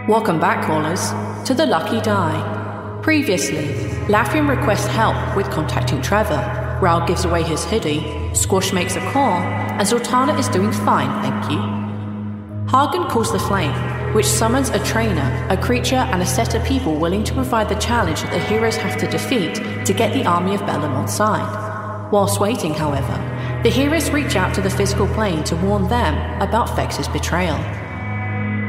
Welcome back, callers, to the Lucky Die. Previously, Lafian requests help with contacting Trevor, Rhal gives away his hoodie, Squash makes a call, and Zaltanna is doing fine, thank you. Hagen calls the flame, which summons a trainer, a creature, and a set of people willing to provide the challenge that the heroes have to defeat to get the army of Bellum on side. Whilst waiting, however, the heroes reach out to the physical plane to warn them about Vex's betrayal.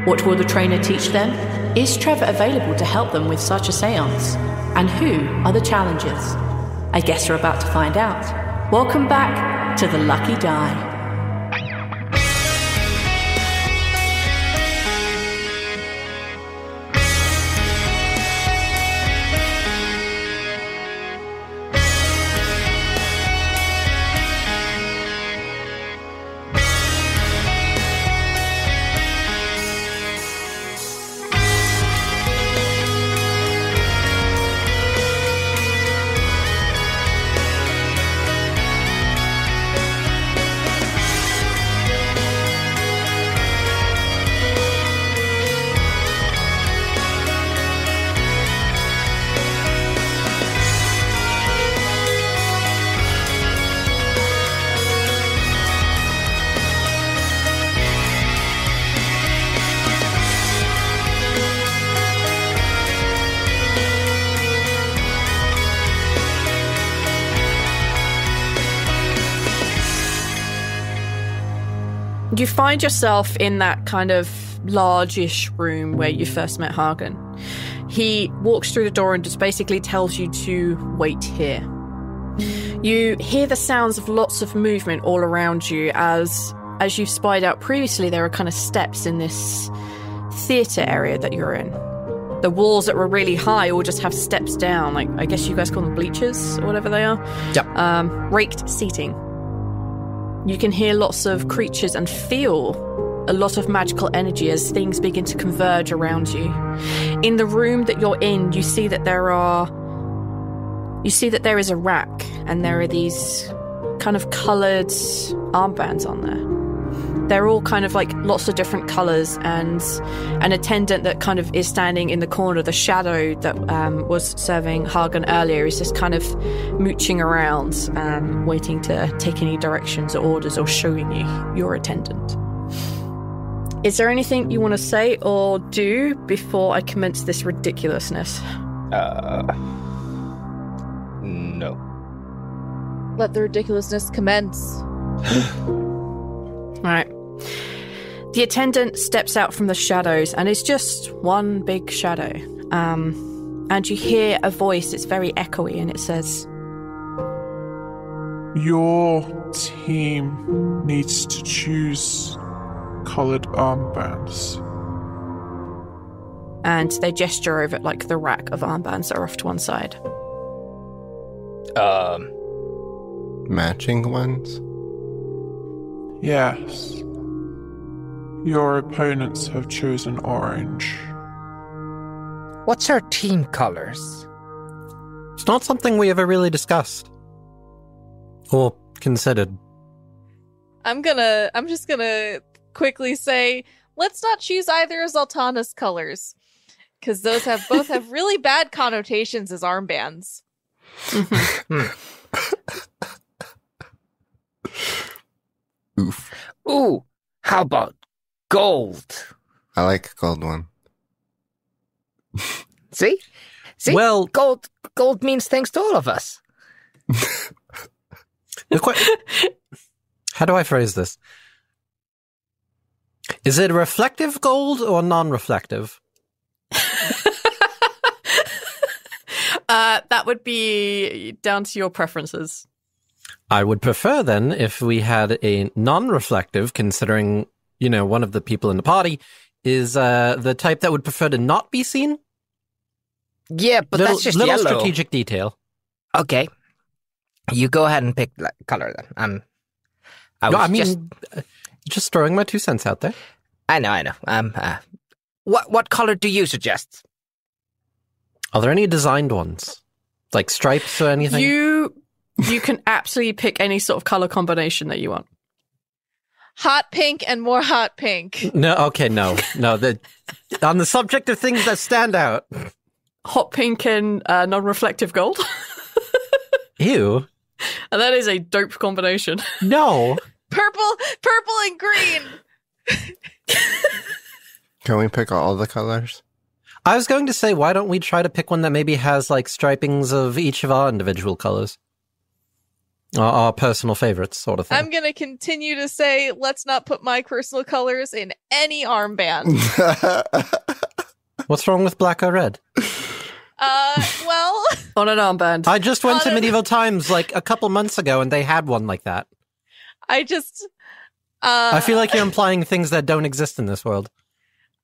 What will the trainer teach them? Is Trevor available to help them with such a seance? And who are the challengers? I guess you're about to find out. Welcome back to the Lucky Die. You find yourself in that kind of largish room where you first met Hagen. He walks through the door and just basically tells you to wait here. You hear the sounds of lots of movement all around you as you've spied out previously, there are kind of steps in this theatre area that you're in. The walls that were really high all just have steps down, like I guess you guys call them bleachers or whatever they are. Yep. Raked seating. You can hear lots of creatures and feel a lot of magical energy as things begin to converge around you. In the room that you're in, you see that there is a rack, and there are these kind of coloured armbands on there. They're all kind of like lots of different colours, and an attendant that kind of is standing in the corner, the shadow that was serving Hagen earlier, is just kind of mooching around, waiting to take any directions or orders or showing you your attendant. Is there anything you want to say or do before I commence this ridiculousness? No. Let the ridiculousness commence. Right. The attendant steps out from the shadows, and it's just one big shadow. And you hear a voice, it's very echoey, and it says, "Your team needs to choose coloured armbands." And they gesture over like the rack of armbands that are off to one side. Matching ones? Yes. Your opponents have chosen orange. What's our team colors? It's not something we ever really discussed. Or considered. I'm just gonna quickly say, let's not choose either of Zaltanna's colors. Because those both have really bad connotations as armbands. Oof. Ooh, how about gold? I like a gold one. See? Well, gold means thanks to all of us. How do I phrase this? Is it reflective gold or non-reflective? That would be down to your preferences. I would prefer then if we had a non-reflective, considering, one of the people in the party is the type that would prefer to not be seen. Yeah, but that's just little yellow. Strategic detail. Okay. You go ahead and pick color then. Just throwing my 2 cents out there. I know. What color do you suggest? Are there any designed ones? Like stripes or anything? You can absolutely pick any sort of color combination that you want. Hot pink and more hot pink. No, okay, no. On the subject of things that stand out. Hot pink and non-reflective gold. Ew. And that is a dope combination. No. Purple and green. Can we pick all the colors? I was going to say, why don't we try to pick one that maybe has, like, stripings of each of our individual colors? Our personal favorites, sort of thing. I'm going to continue to say, let's not put my personal colors in any armband. What's wrong with black or red? Well... On an armband. I just went to Medieval Times, like, a couple months ago, and they had one like that. I just... I feel like you're implying things that don't exist in this world.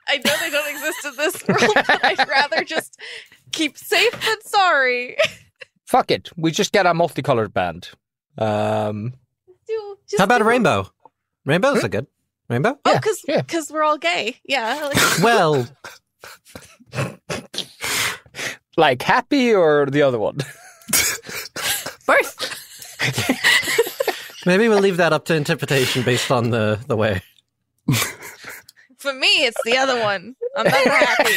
I know they don't exist in this world, but I'd rather just keep safe than sorry. Fuck it. We just get a multicolored band. How about a rainbow? Rainbows are good. Rainbow? Oh, because we're all gay. Yeah. Well... Like happy or the other one? Both. Maybe we'll leave that up to interpretation based on the way. For me, it's the other one. I'm never happy.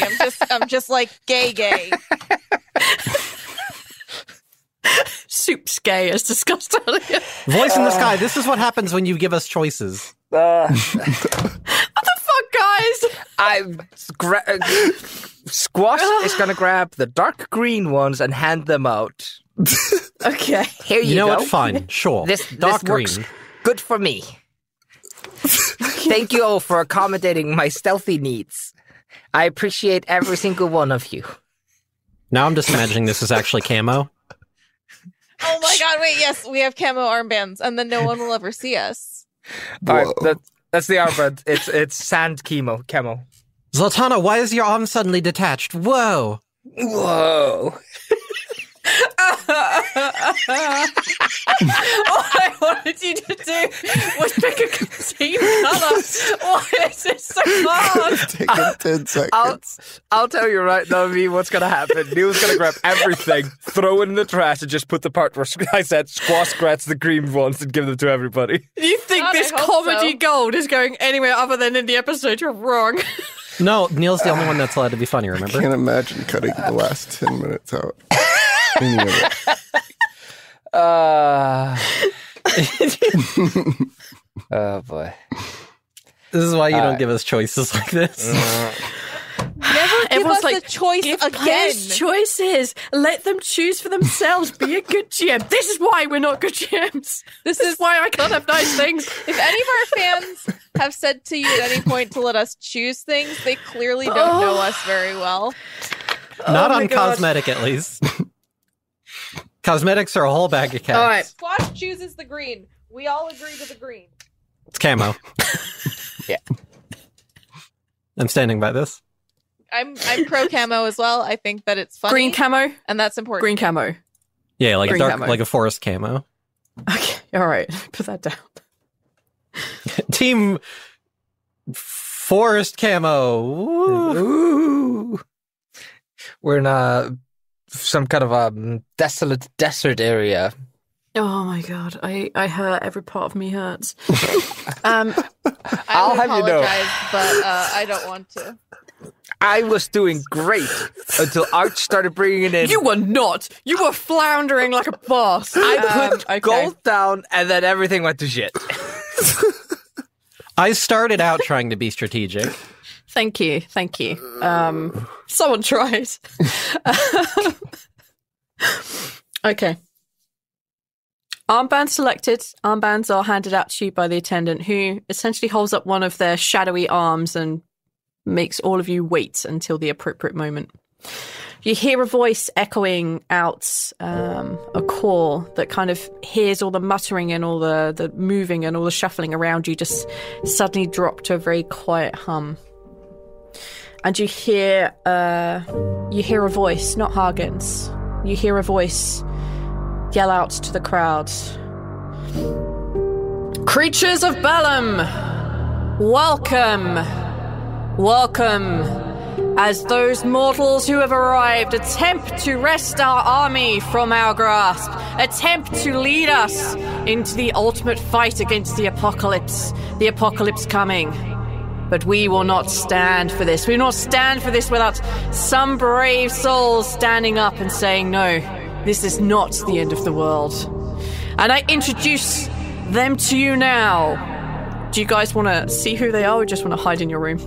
I'm just like gay. Soup's gay, as discussed earlier. Voice in the sky. This is what happens when you give us choices. What the fuck, guys? Squash is going to grab the dark green ones and hand them out. Okay. Here you go. You know what? Fine. Sure. This dark works green. Good for me. Thank you all for accommodating my stealthy needs. I appreciate every single one of you. Now I'm just imagining this is actually camo. Oh my god, wait, yes, we have camo armbands, and then no one will ever see us. All right, that's the armband. It's sand camo. Zaltanna, why is your arm suddenly detached? Whoa. All I wanted you to do was pick a team color. Why is it so hard? Take 10 seconds. I'll tell you right now, V, what's going to happen. Neil's going to grab everything, throw it in the trash, and just put the part where I said squash scratch the green ones and give them to everybody. You think God, this I hope comedy so. gold is going anywhere other than in the episode? You're wrong. No, Neil's the only one that's allowed to be funny, remember? I can't imagine cutting the last 10 minutes out. Any of it. Oh, boy. This is why you don't give us choices like this. Never give Everyone's us like, a choice give again. players choices. Let them choose for themselves. Be a good GM. This is why we're not good GMs. This is why I can't have nice things. If any of our fans have said to you at any point to let us choose things, they clearly don't know us very well. Not my on God. cosmetic, at least. Cosmetics are a whole bag of cats. All right. Squash chooses the green. We all agree to the green. It's camo. Yeah. I'm standing by this. I'm pro camo as well. I think that it's funny. Green camo. and that's important. Green camo. Yeah, like Green a dark, camo. like a forest camo. Okay. All right. Put that down. Team Forest Camo. Woo. Ooh. We're in some kind of desolate desert area. Oh my God. I hurt. Every part of me hurts. I I'll would have you know. apologize, but I don't want to. I was doing great until Arch started bringing in. You were not. You were floundering like a boss. I put okay. gold down, and then everything went to shit. I started out trying to be strategic. Thank you. Someone tried. Okay. Armband selected. Armbands are handed out to you by the attendant, who essentially holds up one of their shadowy arms and makes all of you wait until the appropriate moment. You hear a voice echoing out a call that kind of hears all the muttering and all the moving and all the shuffling around you just suddenly drop to a very quiet hum. And you hear a voice, not Hagen's. You hear a voice yell out to the crowd. Creatures of Bellum, welcome. Welcome, as those mortals who have arrived attempt to wrest our army from our grasp, attempt to lead us into the ultimate fight against the apocalypse coming. But we will not stand for this. We will not stand for this without some brave souls standing up and saying, no, this is not the end of the world. And I introduce them to you now. Do you guys want to see who they are or just want to hide in your room?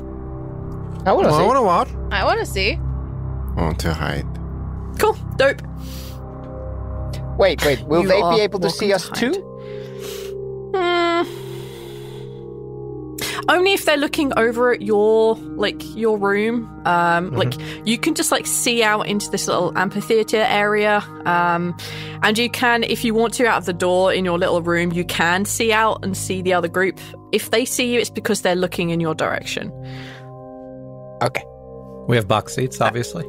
I want to see. I want to watch. I want to see. I want to hide. Cool. Dope. Wait. Will You they are be able to welcome see us to hide. too? Only if they're looking over at your room. Like you can just see out into this little amphitheater area. And you can, if you want to, out of the door in your little room, you can see out and see the other group. If they see you, it's because they're looking in your direction. Okay. We have box seats, obviously.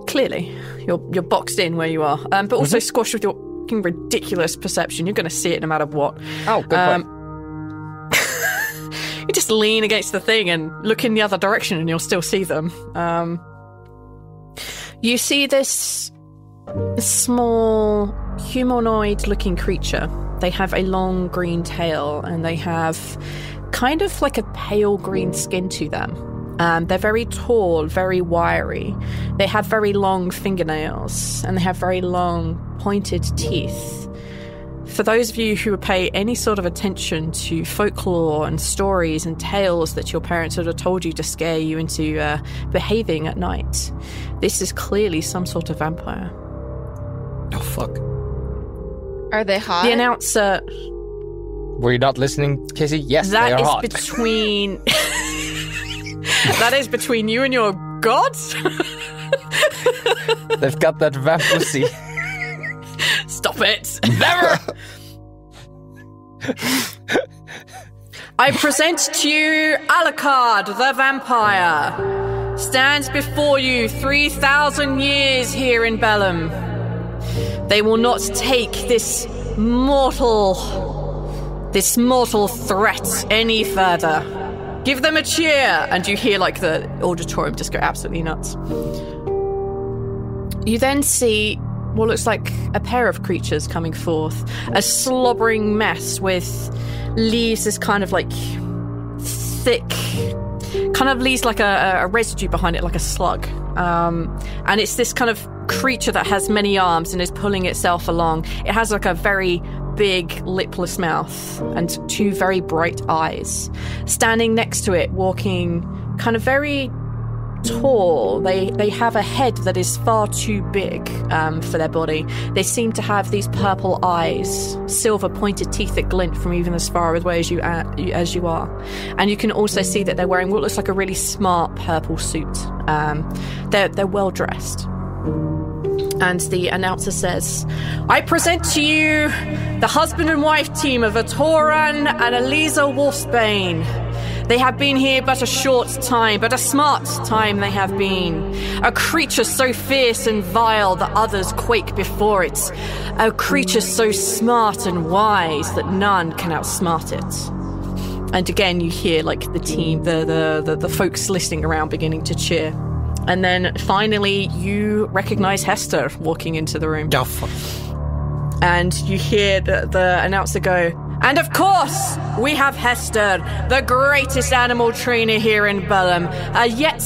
Clearly, you're boxed in where you are. But also squashed with your fucking ridiculous perception. You're going to see it no matter what. Oh, good point. You just lean against the thing and look in the other direction and you'll still see them. You see this small humanoid-looking creature. They have a long green tail and they have kind of like a pale green skin to them. They're very tall, very wiry. They have very long fingernails and they have very long pointed teeth. For those of you who pay any sort of attention to folklore and stories and tales that your parents would have told you to scare you into behaving at night, this is clearly some sort of vampire. Oh, fuck. Are they hot? The announcer... Were you not listening, Casey? Yes, they are hot. Between... That is between you and your gods? They've got that vamp pussy. Stop it. Never! I present to you Alucard, the vampire. Stands before you 3,000 years here in Bellum. They will not take this mortal threat any further. Give them a cheer! And you hear the auditorium just go absolutely nuts. You then see what looks like a pair of creatures coming forth. A slobbering mess with leaves this kind of thick, kind of leaves like a residue behind it, like a slug. And it's this kind of creature that has many arms and is pulling itself along. It has a very big lipless mouth and two very bright eyes. Standing next to it, walking kind of very tall. They have a head that is far too big for their body. They seem to have these purple eyes, silver pointed teeth that glint from even as far away as you are. And you can also see that they're wearing what looks like a really smart purple suit. They're well dressed. And the announcer says, I present to you the husband and wife team of Atoran and Eliza Wolfsbane. They have been here but a short time, but a smart time they have been. A creature so fierce and vile that others quake before it. A creature so smart and wise that none can outsmart it. And again, you hear the team, the folks listening around beginning to cheer. And then finally, you recognize Hester walking into the room. Oh, fuck. And you hear the announcer go, and of course, we have Hester, the greatest animal trainer here in Bellum, yet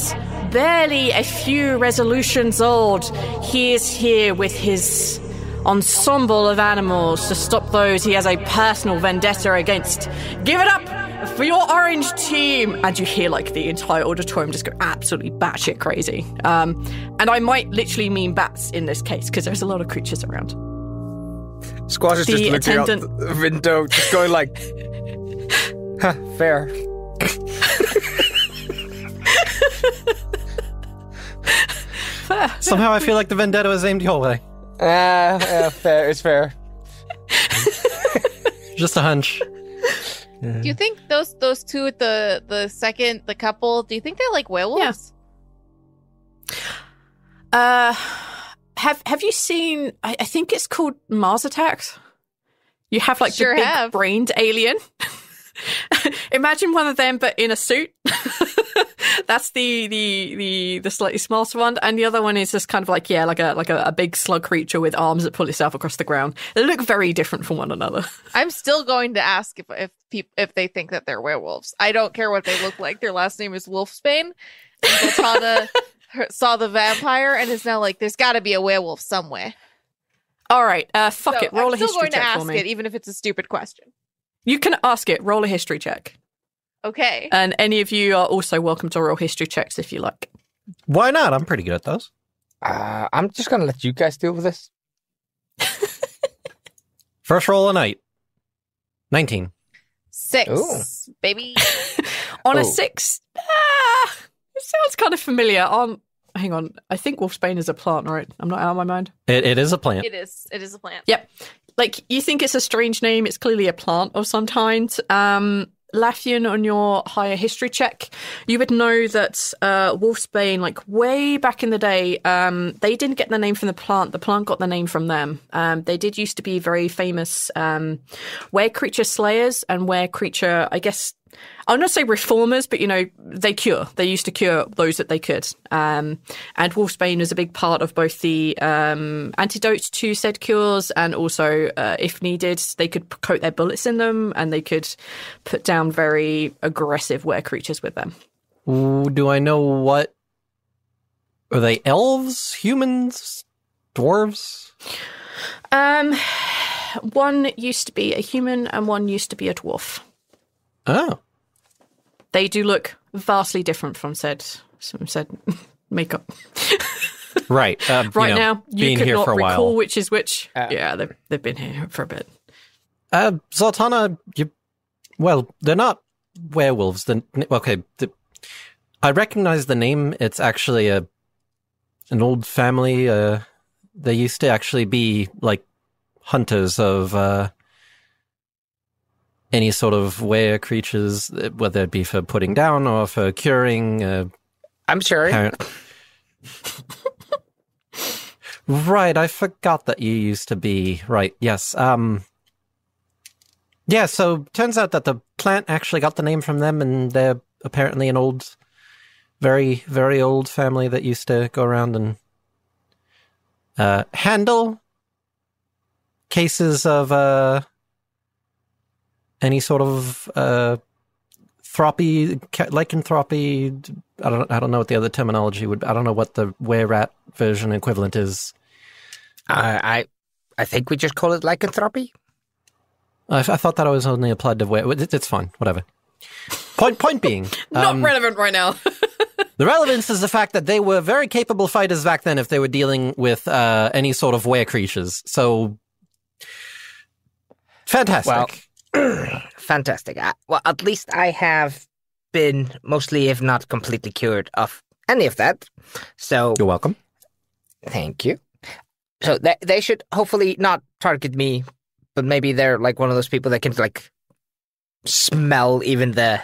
barely a few resolutions old. He is here with his ensemble of animals to stop those he has a personal vendetta against. Give it up for your orange team! And you hear the entire auditorium just go absolutely batshit crazy. And I might literally mean bats in this case, because there's a lot of creatures around. Squash is just looking out the window, just going huh, fair. Fair. Somehow I feel like the vendetta is aimed your way. Fair. It's fair. Just a hunch. Do you think those two, the couple, do you think they're like werewolves? Yeah. Have you seen, I think it's called Mars Attacks? You have Sure the have. big-brained alien. Imagine one of them, but in a suit. that's the slightly smaller one, and the other one is just kind of like a big slug creature with arms that pull itself across the ground. They look very different from one another. I'm still going to ask if they think that they're werewolves. I don't care what they look like. Their last name is Wolfsbane. And Zaltanna saw the vampire and is now like, there's got to be a werewolf somewhere. All right, fuck it. Roll a history check for me. I'm still going to ask it, even if it's a stupid question. You can ask it. Roll a history check. Okay. And any of you are also welcome to roll history checks if you like. Why not? I'm pretty good at those. I'm just going to let you guys deal with this. First roll of the night. 19. 6, Ooh. baby. On a 6, it sounds kind of familiar. Hang on. I think Wolfsbane is a plant, right? I'm not out of my mind. It is a plant. It is a plant. Yep. Like, you think it's a strange name. It's clearly a plant of some kind. Lafian, on your higher history check, you would know that Wolfsbane, like way back in the day, they didn't get the name from the plant. The plant got the name from them. They did used to be very famous were-creature slayers and were-creature, I guess, I'll not say reformers, but, they cure. They used to cure those that they could. And Wolfsbane is a big part of both the antidotes to said cures and also, if needed, they could coat their bullets in them and they could put down very aggressive were-creatures with them. Do I know what... Are they elves, humans, dwarves? One used to be a human and one used to be a dwarf. Oh. They do look vastly different from said makeup. Right. Now, you could here not for a recall while. which is which. Yeah, they've been here for a bit. Zaltanna, they're not werewolves. I recognize the name. It's actually an old family. They used to actually be like hunters of any sort of were creatures, whether it be for putting down or for curing. I'm sure. Right, I forgot that you used to be. Right, yes. Yeah, so turns out that the plant actually got the name from them, and they're apparently an old, very, very old family that used to go around and handle cases of any sort of lycanthropy. I don't know what the other terminology would be. I don't know what the were-rat version equivalent is. I think we just call it lycanthropy. I thought that was only applied to were. It's fine, whatever. Point being, Not relevant right now. the relevance is the fact that they were very capable fighters back then if they were dealing with any sort of were creatures. So, fantastic. Well, fantastic. Well, at least I have been mostly, if not completely, cured of any of that. So You're welcome. Thank you. So they should hopefully not target me, but maybe they're like one of those people that can like smell even the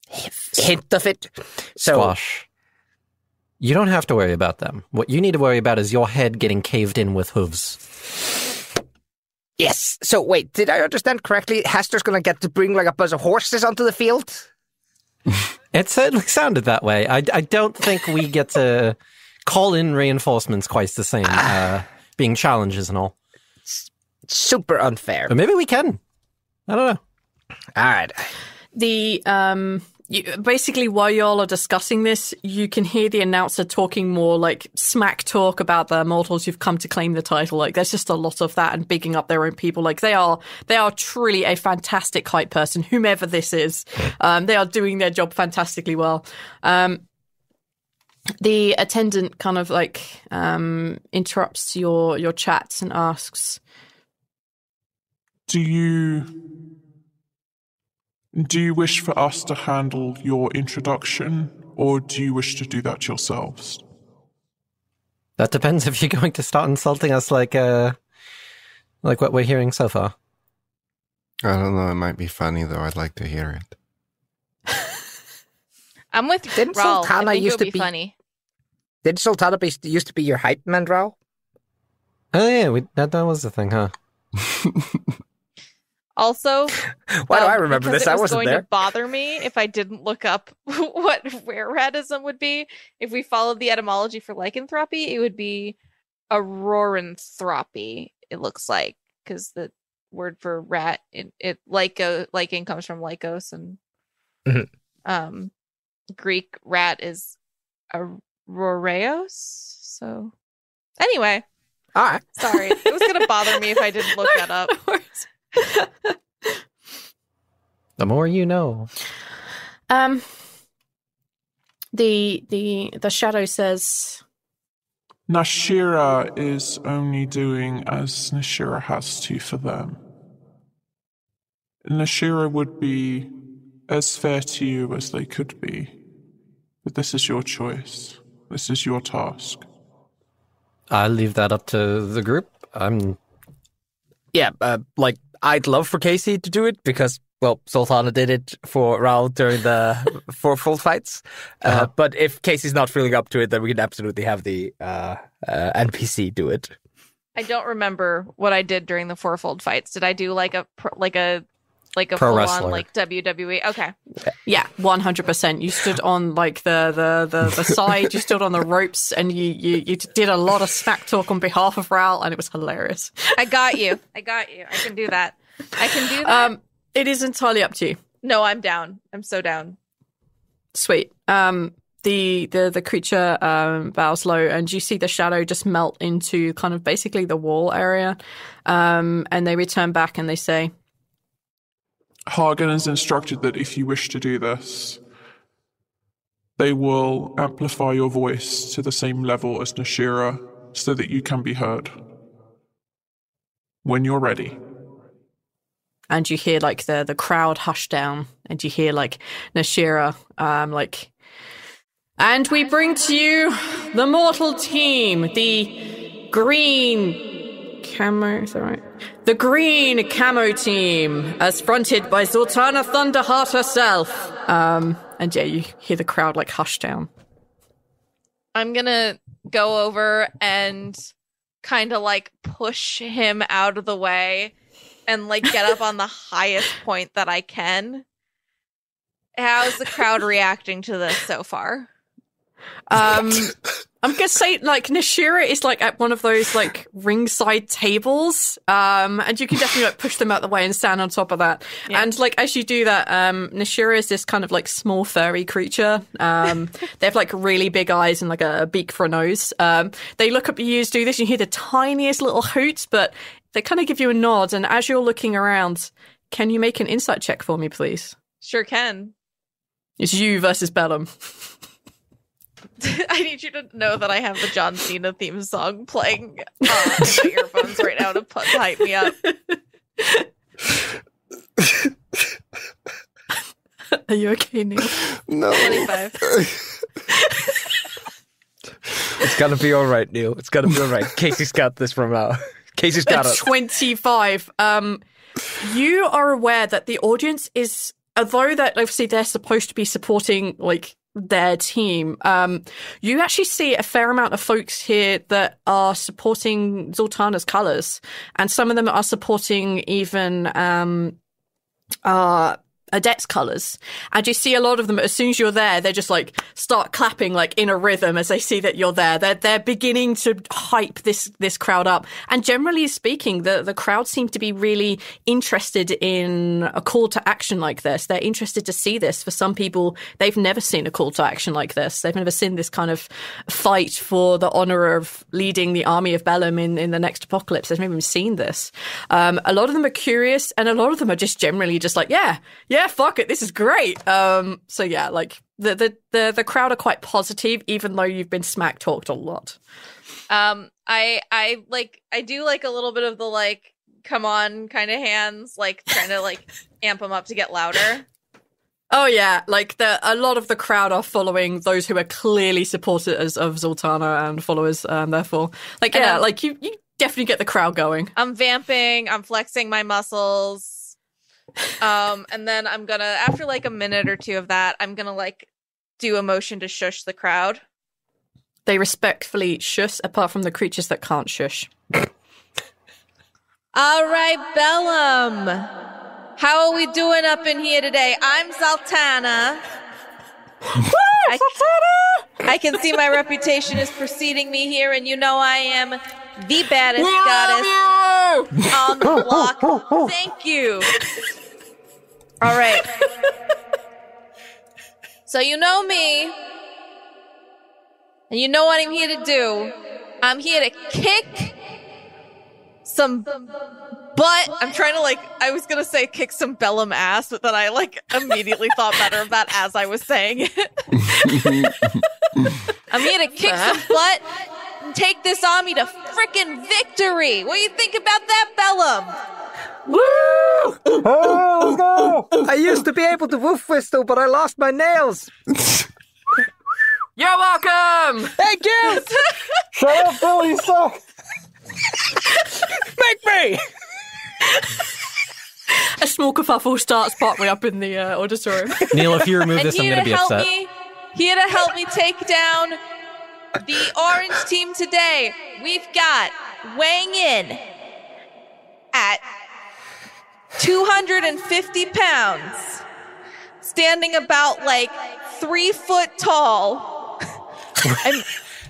hint of it. So Squash. You don't have to worry about them. What you need to worry about is your head getting caved in with hooves. yes. So wait, did I understand correctly? Hester's going to get to bring like a bunch of horses onto the field? It certainly sounded that way. I don't think we get to call in reinforcements quite the same, being challenges and all. Super unfair. But maybe we can. I don't know. All right. Basically, while y'all are discussing this, you can hear the announcer talking more like smack talk about the mortals who've come to claim the title. Like, there's just a lot of that and bigging up their own people. Like, they are truly a fantastic hype person, whomever this is. They are doing their job fantastically well. The attendant kind of like interrupts your chats and asks, Do you wish for us to handle your introduction, or do you wish to do that yourselves? That depends if you're going to start insulting us like what we're hearing so far. I don't know. It might be funny, though. I'd like to hear it. I'm with Didn't Rhal. I Zaltanna think used it would to be be- funny. Did Zaltanna used to be your hype man, Rhal? Oh yeah, that was the thing, huh? Also, Why do I remember because this? I it was wasn't going there. to bother me if I didn't look up what rare radism would be. If we followed the etymology for lycanthropy, it would be auroranthropy. It looks like, because the word for rat, lichen comes from lycos, and Greek rat is auroreos. So anyway, All right. sorry, it was going to bother me if I didn't look that up. The more you know. The shadow says, Nashira is only doing as Nashira has to for them. Nashira would be as fair to you as they could be. But this is your choice. This is your task. I leave that up to the group. Yeah, I'd love for Casey to do it because, well, Zaltanna did it for Rhal during the fourfold fights. But if Casey's not feeling up to it, then we can absolutely have the NPC do it. I don't remember what I did during the fourfold fights. Did I do like a Pro full wrestler. on like WWE? Okay. yeah, 100%. You stood on like the side, you stood on the ropes, and you did a lot of smack talk on behalf of Rhal, and it was hilarious. I got you. I can do that. I can do that. It is entirely up to you. No, I'm down. I'm so down. Sweet. The creature bows low, and you see the shadow just melt into kind of basically the wall area. And they return back and they say, Hagen has instructed that if you wish to do this, they will amplify your voice to the same level as Nashira so that you can be heard. When you're ready. and you hear like the crowd hush down, and you hear like Nashira and we bring to you the mortal team, the green camo, is that right? The green camo team, as fronted by Zaltanna Thunderheart herself. And yeah, you hear the crowd like hush down. I'm gonna go over and kind of like push him out of the way and like get up on the highest point that I can. How's the crowd reacting to this so far? I'm gonna say like Nashira is like at one of those like ringside tables, and you can definitely like push them out the way and stand on top of that. Yeah. And like as you do that, Nashira is this kind of like small furry creature. They have like really big eyes and like a beak for a nose. They look up at you do this. You hear the tiniest little hoot, but they kind of give you a nod. And as you're looking around, can you make an insight check for me, please? Sure can. It's you versus Bellum. I need you to know that I have the John Cena theme song playing on my earphones right now to hype me up. Are you okay, Neil? No. 25. It's gonna be all right, Neil. It's gonna be all right. Casey's got this from now. Casey's got it. 25. You are aware that the audience is, although that obviously they're supposed to be supporting like their team, you actually see a fair amount of folks here that are supporting Zaltanna's colours, and some of them are supporting even Adette's colours. And you see a lot of them, as soon as you're there, they just like start clapping like in a rhythm as they see that you're there. They're beginning to hype this crowd up. And generally speaking, the crowd seem to be really interested in a call to action like this. They're interested to see this. For some people, they've never seen a call to action like this. They've never seen this kind of fight for the honour of leading the army of Bellum in the next apocalypse. They've never even seen this. A lot of them are curious, and a lot of them are just generally just like, yeah, fuck it, this is great. So yeah, like the crowd are quite positive, even though you've been smack talked a lot. I do like a little bit of the like come on kind of hands, like trying to like amp them up to get louder. Oh yeah, like a lot of the crowd are following those who are clearly supporters of Zaltanna and followers, therefore, like yeah, like you definitely get the crowd going. I'm vamping, I'm flexing my muscles. And then I'm gonna, after like a minute or two of that, I'm gonna like do a motion to shush the crowd. They respectfully shush, apart from the creatures that can't shush. All right, Bellum, How are we doing up in here today? I'm Zaltanna. I can see my reputation is preceding me here, and you know I am the baddest goddess on the block. Thank you. All right. So you know me, and you know what I'm here to do. I'm here to kick some butt. I'm trying to I was going to say kick some Bellum ass, but then I immediately thought better of that as I was saying it. I'm here to kick some butt and take this army to frickin' victory. What do you think about that, Bellum? Woo! Oh, let's go! I used to be able to wolf whistle, but I lost my nails. You're welcome! Thank you! Shut up, Billy, you suck! Make me! A small kerfuffle starts partway up in the auditorium. Neil, if you remove this, I'm going to be upset. Here to help me take down the orange team today, we've got weighing in at 250 pounds, standing about 3 foot tall. And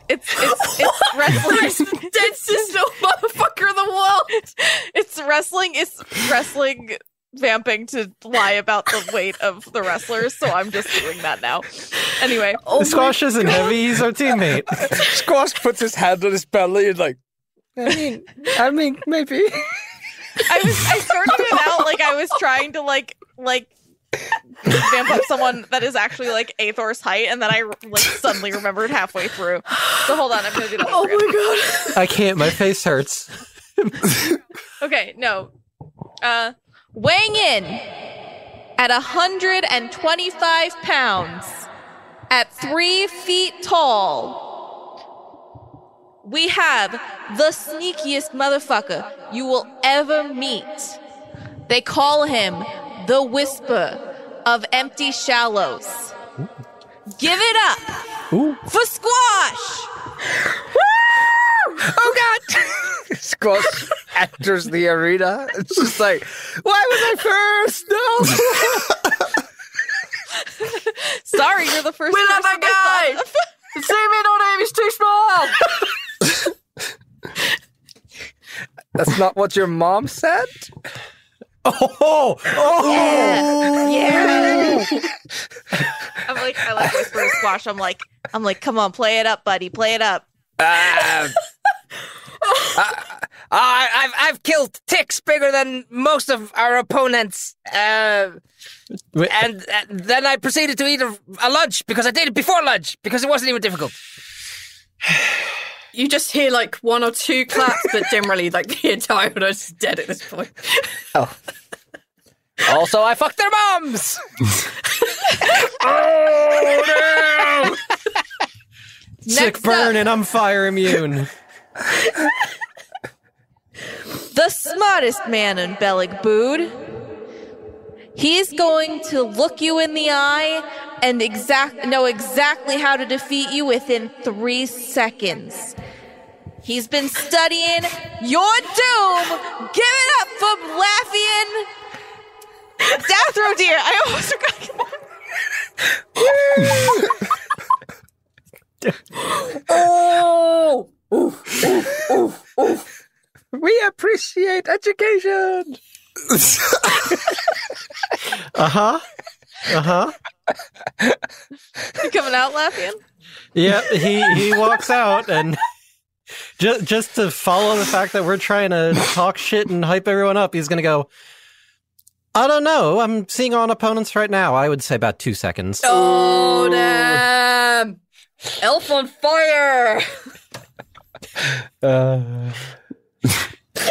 it's wrestling. Densest motherfucker in the world. It's wrestling vamping to lie about the weight of the wrestlers, so I'm just doing that now. Anyway. Squash isn't heavy, he's our teammate. Squash puts his hand on his belly and I mean, maybe. I started it out I was trying to vamp up someone that is actually Eyþór's height, and then I suddenly remembered halfway through. So hold on, I'm gonna do that. Oh my god! I can't. My face hurts. Okay, no. Weighing in at 125 pounds, at 3 feet tall, we have the sneakiest motherfucker you will ever meet. They call him the Whisper of Empty Shallows. Give it up for Squash! Oh God! Squash enters the arena. It's just why was I first? No! Sorry, you're the first We love person that guy! See me, not him, he's too small! That's not what your mom said? Oh! Yeah. I like Whisper to Squash. I'm like, come on, play it up, buddy, play it up. I've killed ticks bigger than most of our opponents. And then I proceeded to eat a lunch because I did it before lunch because it wasn't even difficult. You just hear 1 or 2 claps, but generally the entire audience is dead at this point. Oh. Also, I fucked their moms! Oh, no! Sick burn and I'm fire immune. The smartest man in Belligbood. He's going to look you in the eye and know exactly how to defeat you within 3 seconds. He's been studying your doom. Give it up for Lafian. Death Row Deer. I almost forgot. Oh! Oof. We appreciate education. You coming out, Lafian? Yeah, he walks out and just to follow the fact that we're trying to talk shit and hype everyone up, he's gonna go, I don't know, I'm seeing on opponents right now. I would say about 2 seconds. Oh, damn! Elf on fire!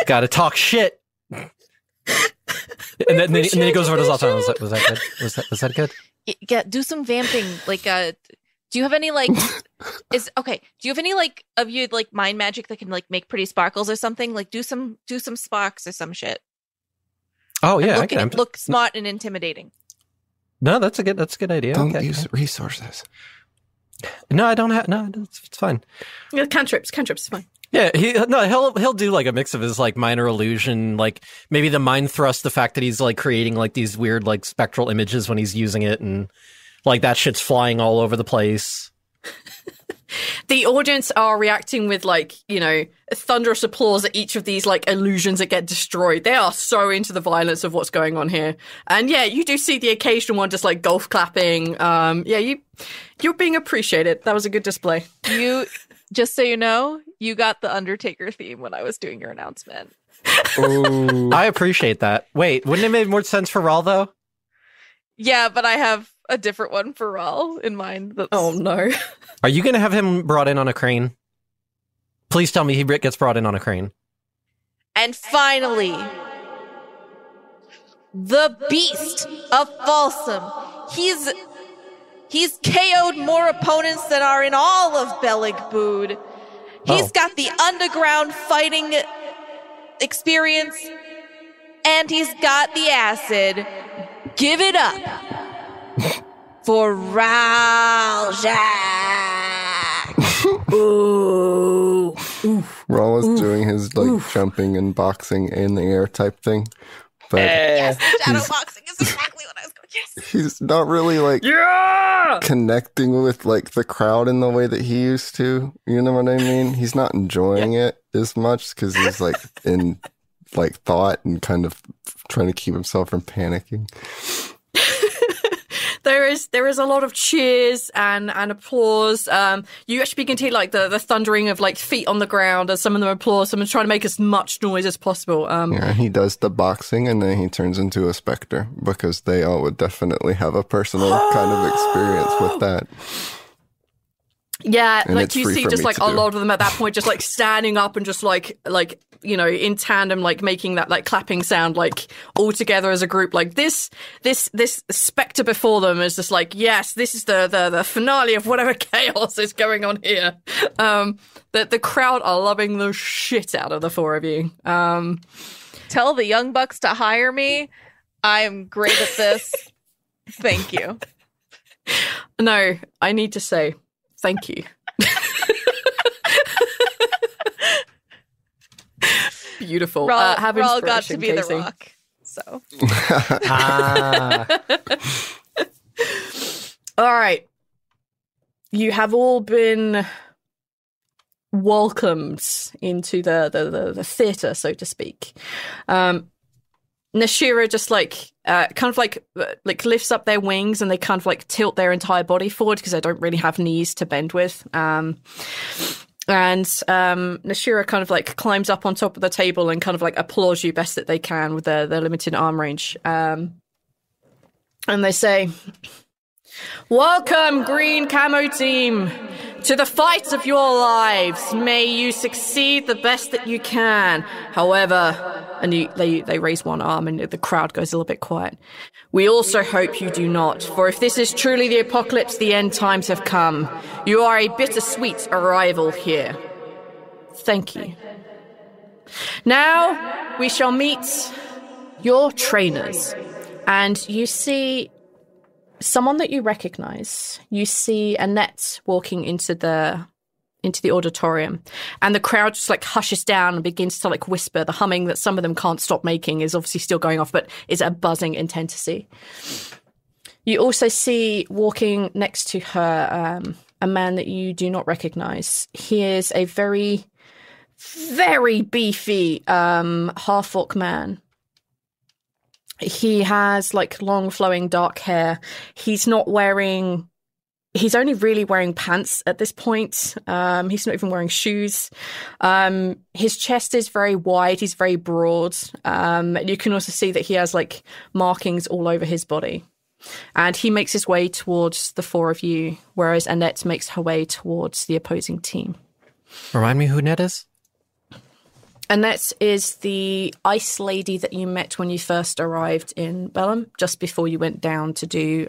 Gotta talk shit. And then he goes over to Zaltanna. Was that good? Was that good? Yeah, do some vamping. Do you have any do you have any of your mind magic that can make pretty sparkles or something? Do some sparks or some shit. Oh yeah, look smart and intimidating. No, that's a good idea. Don't use resources. No, I don't have. No, it's fine. Yeah, cantrips is fine. Yeah, he'll do like a mix of his like minor illusion, like maybe the mind thrust, the fact that he's like creating like these weird like spectral images when he's using it, and like that shit's flying all over the place. The audience are reacting with like, you know, thunderous applause at each of these like illusions that get destroyed. They are so into the violence of what's going on here. And yeah, you do see the occasional one just like golf clapping. You're being appreciated. That was a good display. Just so you know, you got the Undertaker theme when I was doing your announcement. Ooh. I appreciate that. Wait, wouldn't it make more sense for Rhal though? Yeah, but I have a different one for Rhal in mind. Oh no. Are you going to have him brought in on a crane? Please tell me he gets brought in on a crane. And finally, the Beast of Folsom. He's KO'd more opponents than are in all of Belligbud. He's got the underground fighting experience, and he's got the acid. Give it up for Rhal Jack. Ooh. Rhal is doing his like jumping and boxing in the air type thing, but Yes, shadow boxing is exactly what I was going. Yes. he's not really like connecting with like the crowd in the way that he used to. You know what I mean? He's not enjoying it as much because he's like in like thought and kind of trying to keep himself from panicking. There is a lot of cheers and applause. You actually begin to hear like the thundering of like feet on the ground as some of them applaud. Someone's trying to make as much noise as possible. Yeah, he does the boxing and then he turns into a specter because they all would definitely have a personal kind of experience with that. Yeah, And like it's you free see for just me like to a do. lot of them at that point just like standing up and just like you know, in tandem, like making that like clapping sound, like all together as a group. Like this specter before them is just like, yes, this is the finale of whatever chaos is going on here. The crowd are loving the shit out of the four of you. Tell the Young Bucks to hire me. I'm great at this. Thank you. No, I need to say thank you. Beautiful. Have Rhal got to inspiration, be Casey. the Rock. So All right. You have all been welcomed into the theatre, so to speak. Nashira just like kind of like lifts up their wings and they kind of like tilt their entire body forward because they don't really have knees to bend with. And Nashira kind of like climbs up on top of the table and kind of like applauds you best that they can with their limited arm range. And they say, "Welcome, Green Camo Team, to the fight of your lives. May you succeed the best that you can. However," and they raise one arm and the crowd goes a little bit quiet, "we also hope you do not, for if this is truly the apocalypse, the end times have come. You are a bittersweet arrival here. Thank you. Now we shall meet your trainers." And you see someone that you recognize. You see Annette walking into the auditorium, and the crowd just like hushes down and begins to like whisper. The humming that some of them can't stop making is obviously still going off, but is a buzzing intensity. You also see walking next to her a man that you do not recognize. He is a very, very beefy half-orc man. He has like long flowing dark hair. He's only really wearing pants at this point. He's not even wearing shoes. His chest is very wide. He's very broad. You can also see that he has like markings all over his body. And he makes his way towards the four of you, whereas Annette makes her way towards the opposing team. Remind me who Annette is? Annette is the ice lady that you met when you first arrived in Bellum, just before you went down to do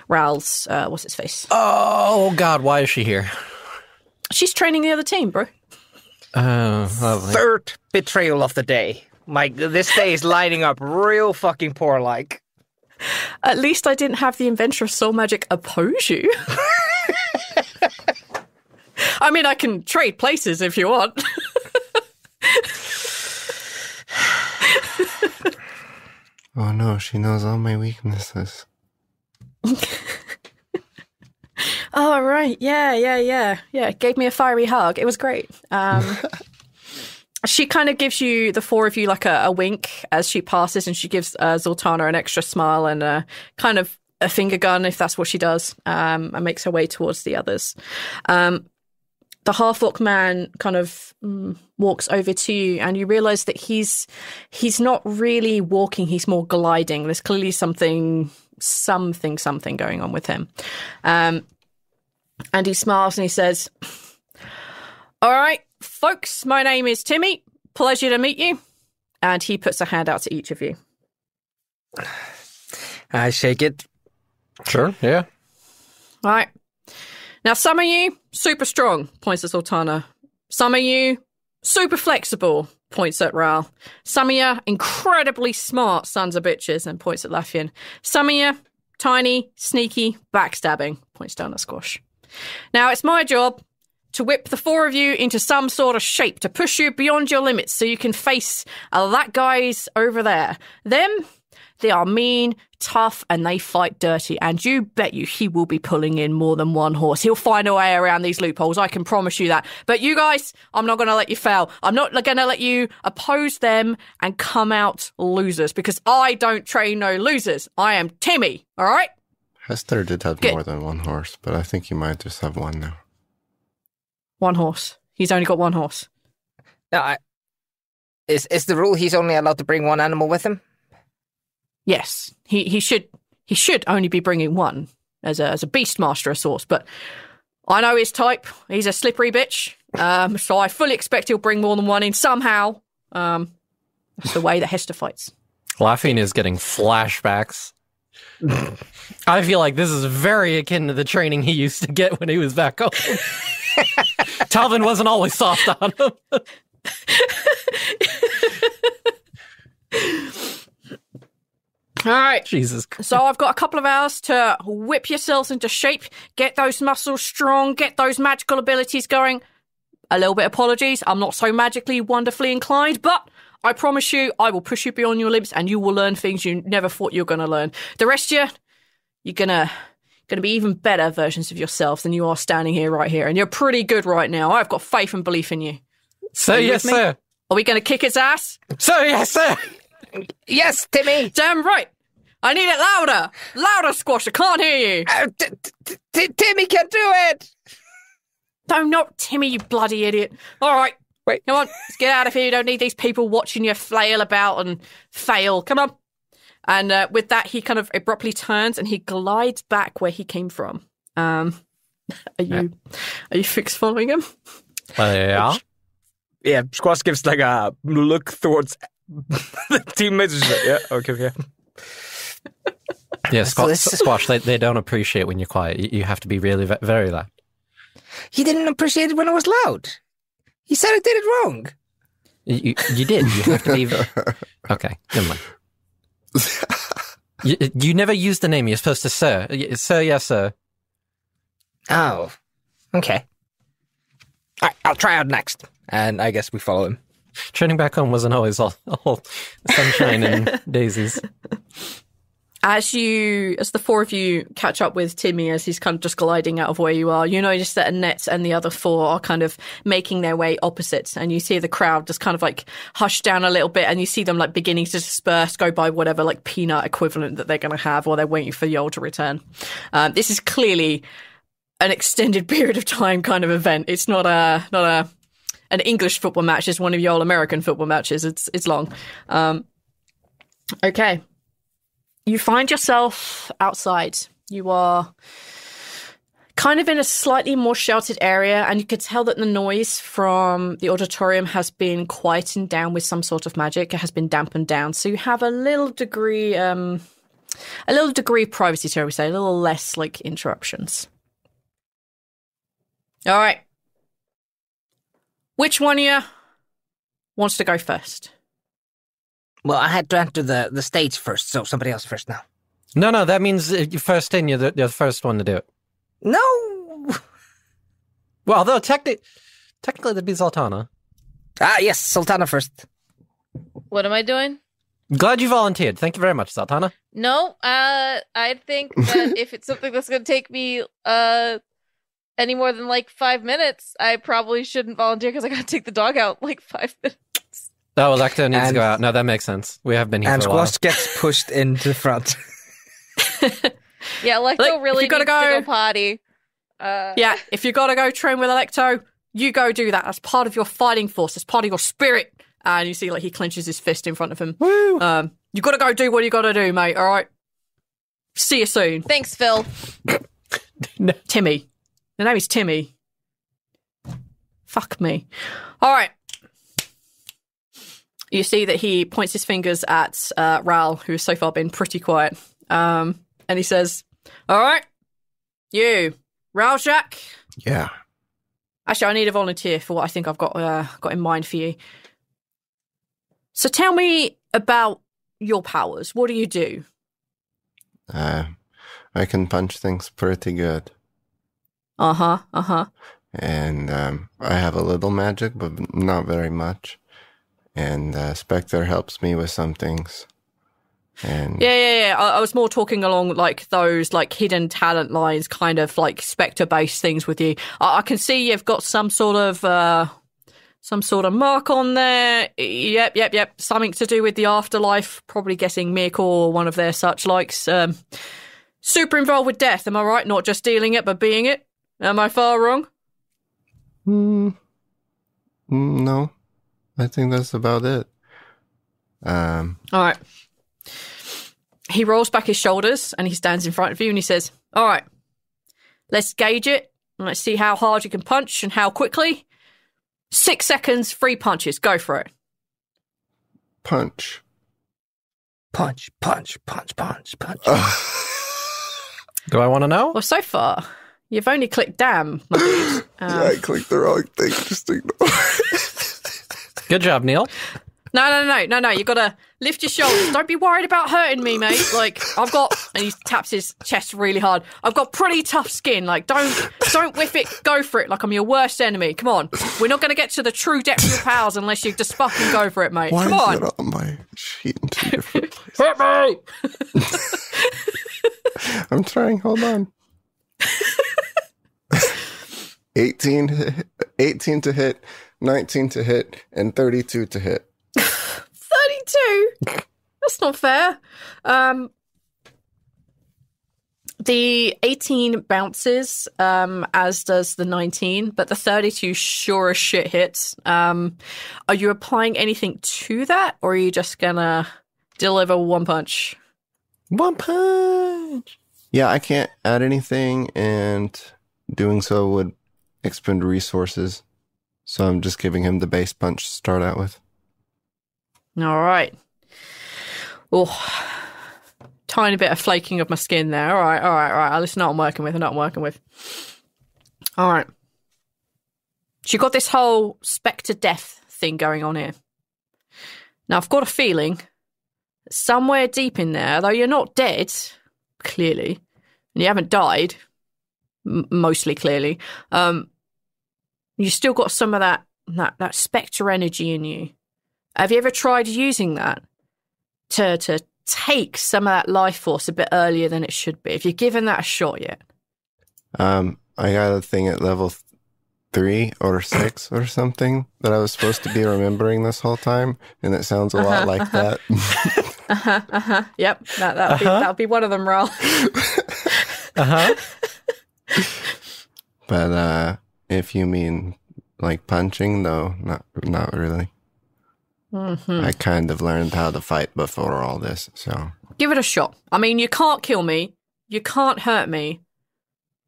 Rhal's, what's its face? Oh, God, why is she here? She's training the other team, bro. Oh, lovely. Third betrayal of the day. This day is lining up real fucking poor like. At least I didn't have the inventor of soul magic oppose you. I mean, I can trade places if you want. Oh no, she knows all my weaknesses. Oh, right. Yeah. Gave me a fiery hug. It was great. She kind of gives you, the four of you, like a wink as she passes, and she gives Zaltanna an extra smile and kind of a finger gun, if that's what she does, and makes her way towards the others. The half-orc man kind of walks over to you, and you realise that he's not really walking, he's more gliding. There's clearly something going on with him. And he smiles and he says, "All right, folks, my name is Timmy. Pleasure to meet you." And he puts a hand out to each of you. I shake it. Sure, yeah. All right. Now, some of you, super strong, points at Zaltanna. Some of you, super flexible, points at Rhal. Some of you, incredibly smart sons of bitches, and points at Lafian. Some of you, tiny, sneaky, backstabbing, points down at Squash. Now, it's my job to whip the four of you into some sort of shape, to push you beyond your limits so you can face that guy's over there. Them, they are mean, tough, and they fight dirty, and you bet you he will be pulling in more than one horse. He'll find a way around these loopholes, I can promise you that. But you guys, I'm not going to let you fail. I'm not going to let you oppose them and come out losers, because I don't train no losers. I am Timmy, all right? Hester did have more than one horse, but I think he might just have one now. One horse. He's only got one horse. No, is the rule he's only allowed to bring one animal with him? Yes, he should only be bringing one as a beastmaster of sorts, but I know his type. He's a slippery bitch, so I fully expect he'll bring more than one in somehow. That's the way that Hester fights. Lafian is getting flashbacks. I feel like this is very akin to the training he used to get when he was back home. Talvin wasn't always soft on him. All right. Jesus Christ. So I've got a couple of hours to whip yourselves into shape, get those muscles strong, get those magical abilities going. A little bit of apologies. I'm not so magically wonderfully inclined, but I promise you, I will push you beyond your limits and you will learn things you never thought you were going to learn. The rest of you, you're going to be even better versions of yourselves than you are standing here right here. And you're pretty good right now. I've got faith and belief in you. Sir, yes, sir. Are we going to kick its ass? Sir, yes, sir. Yes, Timmy. Damn right. I need it louder. Louder, Squash. I can't hear you. Timmy can do it. No, not Timmy, you bloody idiot. All right. Wait. Come on. Let's get out of here. You don't need these people watching you flail about and fail. Come on. And with that, he kind of abruptly turns and he glides back where he came from. Are you fixed following him? Yeah. Yeah, Squash gives like a look towards the teammates. Yeah, okay, yeah. Yeah, Squash, they don't appreciate when you're quiet. You have to be really very loud. He didn't appreciate it when I was loud. He said I did it wrong. You did. You have to be... Okay, never mind. You never used the name. You're supposed to sir. Sir, yes, sir. Oh, okay. All right, I'll try out next. And I guess we follow him. Training back home wasn't always all sunshine and daisies. As the four of you catch up with Timmy as he's kind of just gliding out of where you are, you notice that Annette and the other four are kind of making their way opposite, and you see the crowd just kind of like hush down a little bit, and you see them like beginning to disperse, go by whatever like peanut equivalent that they're going to have while they're waiting for Yoel to return. This is clearly an extended period of time kind of event. It's not an English football match. It's one of your American football matches. It's long. Okay. You find yourself outside. You are kind of in a slightly more sheltered area, and you could tell that the noise from the auditorium has been quietened down with some sort of magic. It has been dampened down, so you have a little degree of privacy, shall we say, a little less like interruptions. All right. Which one of you wants to go first? Well, I had to enter the stage first, so somebody else first now. No, that means you first in, you're the first one to do it. No! Well, although technically that'd be Zaltanna. Ah, yes, Sultana first. What am I doing? Glad you volunteered. Thank you very much, Zaltanna. No, I think that if it's something that's going to take me any more than like 5 minutes, I probably shouldn't volunteer because I got to take the dog out in like 5 minutes. Oh, Electo needs to go out. No, that makes sense. We have been here And for a while. Squash gets pushed into the front. Yeah, Electo Look, really if you needs gotta to go- go potty. Yeah, if you gotta go train with Electo, you go do that. That's part of your fighting force. That's part of your spirit. And you see, like, he clenches his fist in front of him. Woo! You gotta go do what you gotta do, mate, all right? See you soon. Thanks, Phil. Timmy. The name is Timmy. Fuck me. All right. You see that he points his fingers at Rhal, who has so far been pretty quiet. And he says, all right, you, Rhal Jack. Yeah. Actually, I need a volunteer for what I think I've got in mind for you. So tell me about your powers. What do you do? I can punch things pretty good. Uh-huh. And I have a little magic, but not very much. And Spectre helps me with some things. And Yeah. I was more talking along like those like hidden talent lines, kind of like Spectre-based things with you. I can see you've got some sort of mark on there. Yep. Something to do with the afterlife. Probably guessing Mick or one of their such likes. Super involved with death. Am I right? Not just dealing it, but being it. Am I far wrong? No, I think that's about it. All right. He rolls back his shoulders and he stands in front of you and he says, all right, let's gauge it and let's see how hard you can punch and how quickly. 6 seconds, 3 punches. Go for it. Punch. Punch. Do I want to know? Well, so far, you've only clicked damn, my dude. Yeah, I clicked the wrong thing. Just ignore it. Good job, Neil. No. You gotta lift your shoulders. Don't be worried about hurting me, mate. Like, I've got, and he taps his chest really hard. I've got pretty tough skin. Like, don't whiff it. Go for it. Like I'm your worst enemy. Come on. We're not gonna get to the true depth of your powers unless you just fucking go for it, mate. Why Come is on. it on my sheet in 2 different places? Hit me. I'm trying. Hold on. 18 to hit, 19 to hit, and 32 to hit. 32? That's not fair. The 18 bounces, as does the 19, but the 32 sure as shit hits. Are you applying anything to that, or are you just gonna deliver one punch? One punch. Yeah, I can't add anything, and doing so would expend resources. So I'm just giving him the base punch to start out with. All right. Oh, tiny bit of flaking of my skin there. All right. Listen, not I'm working with. All right. So you've got this whole Spectre death thing going on here. Now, I've got a feeling that somewhere deep in there, though you're not dead, clearly, and you haven't died, mostly clearly, you still got some of that Spectre energy in you. Have you ever tried using that to take some of that life force a bit earlier than it should be? Have you given that a shot yet? I got a thing at level 3 or 6 or something that I was supposed to be remembering this whole time, and it sounds a lot like that. Yep, that'll be one of them, Rhal. But if you mean like punching, though, not really. Mm-hmm. I kind of learned how to fight before all this, so. Give it a shot. I mean, you can't kill me. You can't hurt me.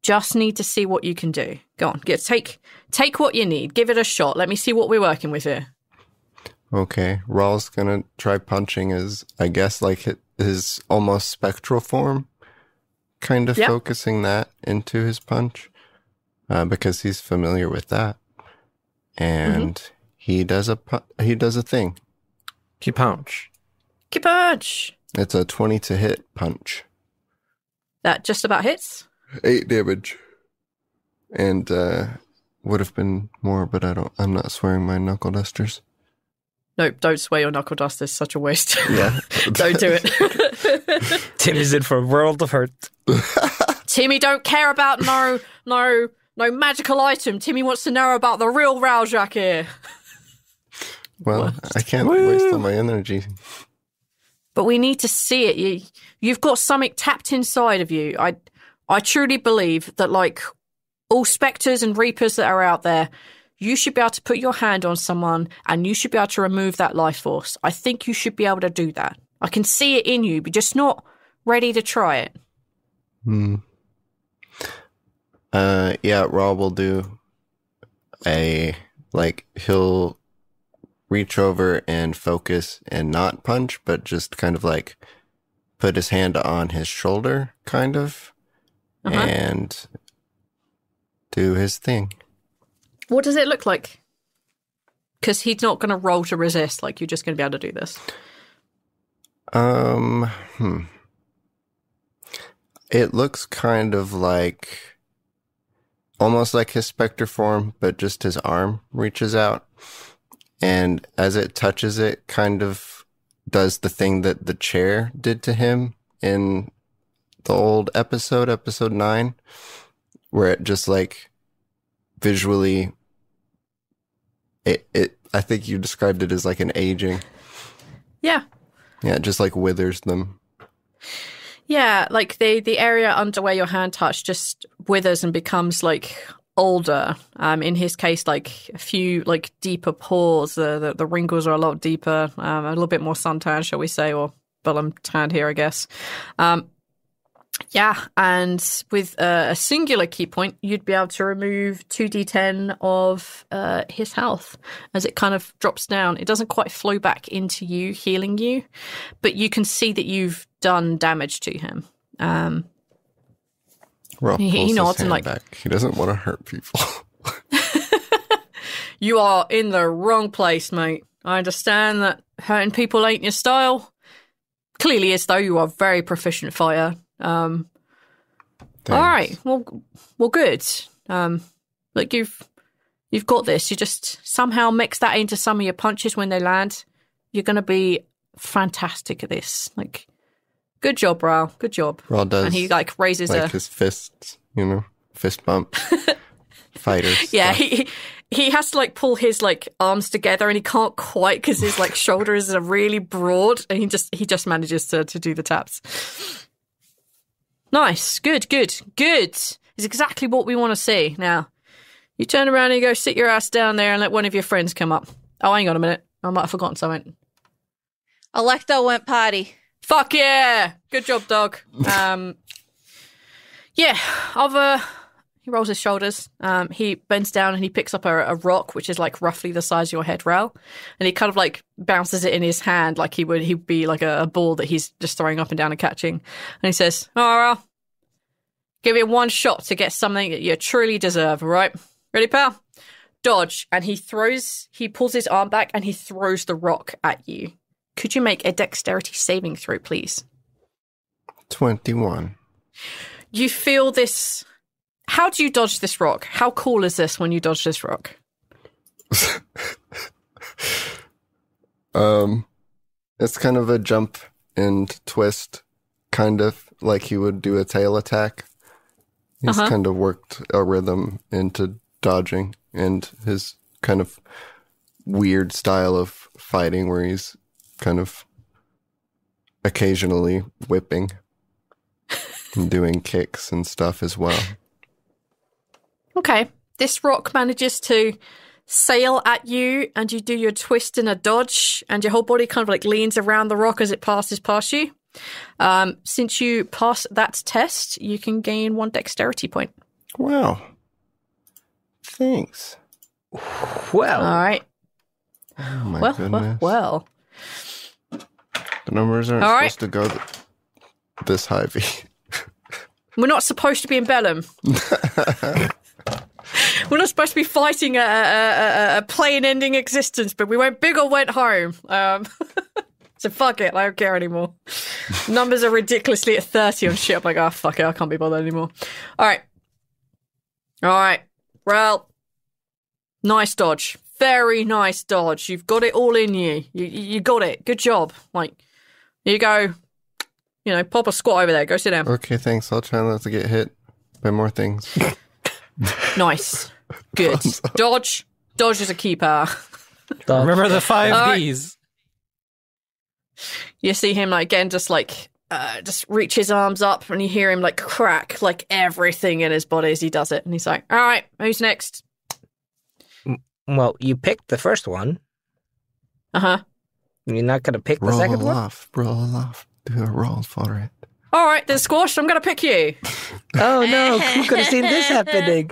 Just need to see what you can do. Go on, take what you need. Give it a shot. Let me see what we're working with here. Okay, Rhal's gonna try punching his, I guess, like his almost spectral form. Kind of focusing that into his punch. Because he's familiar with that. And he does a thing. Keep punch. Keep punch. It's a 20 to hit punch. That just about hits. 8 damage. And would have been more, but I'm not swearing my knuckle dusters. Nope, don't swear your knuckle dust. It's such a waste. Yeah. Don't do it. Timmy's in for a world of hurt. Timmy don't care about no magical item. Timmy wants to know about the real Rhal here. Well, I can't waste all my energy. But we need to see it. You've got something tapped inside of you. I truly believe that, like, all spectres and reapers that are out there, you should be able to put your hand on someone and you should be able to remove that life force. I think you should be able to do that. I can see it in you, but just not ready to try it. Yeah, Rhal will do he'll reach over and focus and not punch, but just kind of like put his hand on his shoulder, kind of, and do his thing. What does it look like? Because he's not going to roll to resist. Like, you're just going to be able to do this. It looks kind of like, almost like his specter form, but just his arm reaches out. And as it touches it, kind of does the thing that the chair did to him in the old episode 9, where it just like visually, I think you described it as like an aging. Yeah. Yeah, it just like withers them. Yeah, like the area under where your hand touched just withers and becomes like older. In his case, like a few like deeper pores. The wrinkles are a lot deeper, a little bit more suntan, shall we say, or Bellum tanned here, I guess. Yeah, and with a singular key point, you'd be able to remove 2d10 of his health as it kind of drops down. It doesn't quite flow back into you, healing you, but you can see that you've done damage to him. He nods and like back. He doesn't want to hurt people. You are in the wrong place, mate. I understand that hurting people ain't your style. Clearly is, though. You are a very proficient fighter. All right. Well, good. Look, you've got this. You just somehow mix that into some of your punches when they land. You're going to be fantastic at this. Like, good job, Rhal. Good job. Rhal does. And he like raises his fists, fist bump. Fighters. Yeah, he has to like pull his like arms together, and he can't quite because his like shoulders are really broad, and he just manages to do the taps. Nice. Good. It's exactly what we want to see. Now, you turn around and you go sit your ass down there and let one of your friends come up. Oh, hang on a minute. I might have forgotten something. Electo went potty. Fuck yeah! Good job, dog. Yeah, he rolls his shoulders. He bends down and he picks up a rock, which is like roughly the size of your head, Rhal, and he kind of like bounces it in his hand like he'd be like a ball that he's just throwing up and down and catching. And he says, "All right, Rhal, give you one shot to get something that you truly deserve. All right, ready, pal? Dodge." And he pulls his arm back and he throws the rock at you. Could you make a dexterity saving throw, please? 21. You feel this. How do you dodge this rock? How cool is this when you dodge this rock? It's kind of a jump and twist, kind of like he would do a tail attack. He's kind of worked a rhythm into dodging and his kind of weird style of fighting where he's kind of occasionally whipping and doing kicks and stuff as well. Okay. This rock manages to sail at you and you do your twist and a dodge and your whole body kind of like leans around the rock as it passes past you. Since you pass that test, you can gain 1 dexterity point. Wow. Thanks. Well. All right. Oh my goodness. Well. The numbers aren't supposed to go this high, V. We're not supposed to be in Bellum. We're not supposed to be fighting a plane-ending existence, but we went big or went home. So fuck it, I don't care anymore. Numbers are ridiculously at 30 on shit. I'm like, oh, fuck it, I can't be bothered anymore. All right, Rhal, Nice dodge. Very nice dodge. You've got it all in you. You got it. Good job. Like, you go, pop a squat over there. Go sit down. Okay, thanks. I'll try not to get hit by more things. Nice. Good. Dodge. Dodge is a key power. Remember the 5 Ds. You see him again, just reach his arms up, and you hear him crack everything in his body as he does it. And he's like, "All right, who's next?" Well, you picked the first one. Uh-huh. You're not going to pick the second one? Roll off. Do a roll for it. All right, then, Squash, I'm going to pick you. Oh, no. Who could have seen this happening?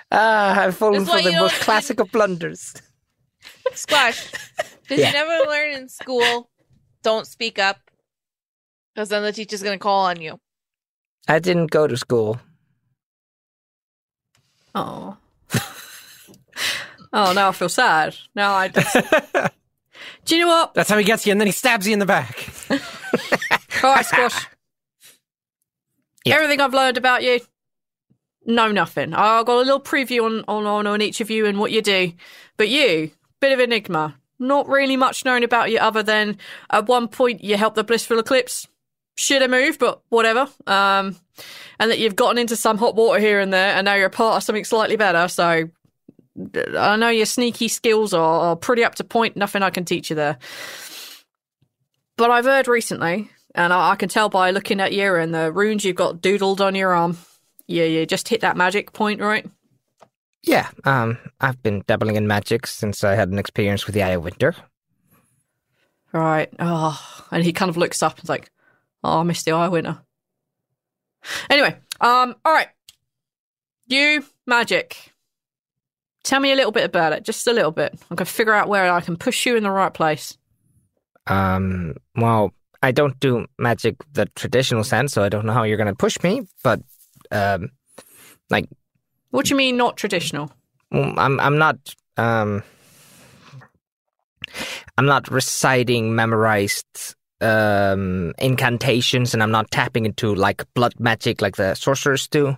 I've fallen for the most classic of blunders. Squash, did you never learn in school, don't speak up, because then the teacher's going to call on you? I didn't go to school. Oh. Oh, now I feel sad. Now I just... Do you know what? That's how he gets you, and then he stabs you in the back. All right, Squash. Yeah. Everything I've learned about you, no, nothing. I've got a little preview on each of you and what you do. But you, bit of enigma. Not really much known about you other than at one point you helped the Blissful Eclipse. Shit move, but whatever. And that you've gotten into some hot water here and there, and now you're a part of something slightly better, so... I know your sneaky skills are pretty up to point. Nothing I can teach you there. But I've heard recently, and I can tell by looking at you and the runes you've got doodled on your arm. Yeah, you just hit that magic point, right? Yeah, I've been dabbling in magic since I had an experience with the Eye of Winter. Right. Oh, and he kind of looks up and's like, "Oh, I missed the Eye of Winter." Anyway, all right. You, magic. Tell me a little bit about it, just a little bit. I can figure out where I can push you in the right place. Well, I don't do magic the traditional sense, so I don't know how you're going to push me, but, What do you mean, not traditional? I'm not reciting memorized, incantations, and I'm not tapping into, blood magic like the sorcerers do.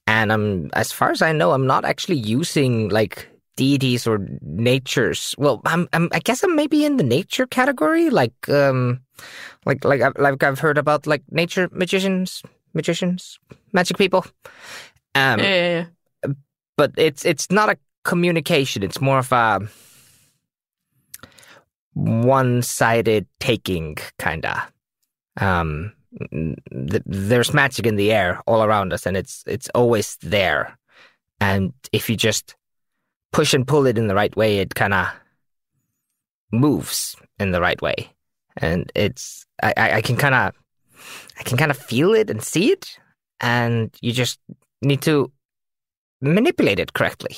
And as far as I know, I'm not actually using deities or natures. Well, I guess I'm maybe in the nature category, I've heard about nature magicians, magic people. Yeah. But it's not a communication. It's more of a one-sided taking kinda. There's magic in the air all around us, and it's always there. And if you just push and pull it in the right way, it kind of moves in the right way. And I can kind of feel it and see it, and you just need to manipulate it correctly.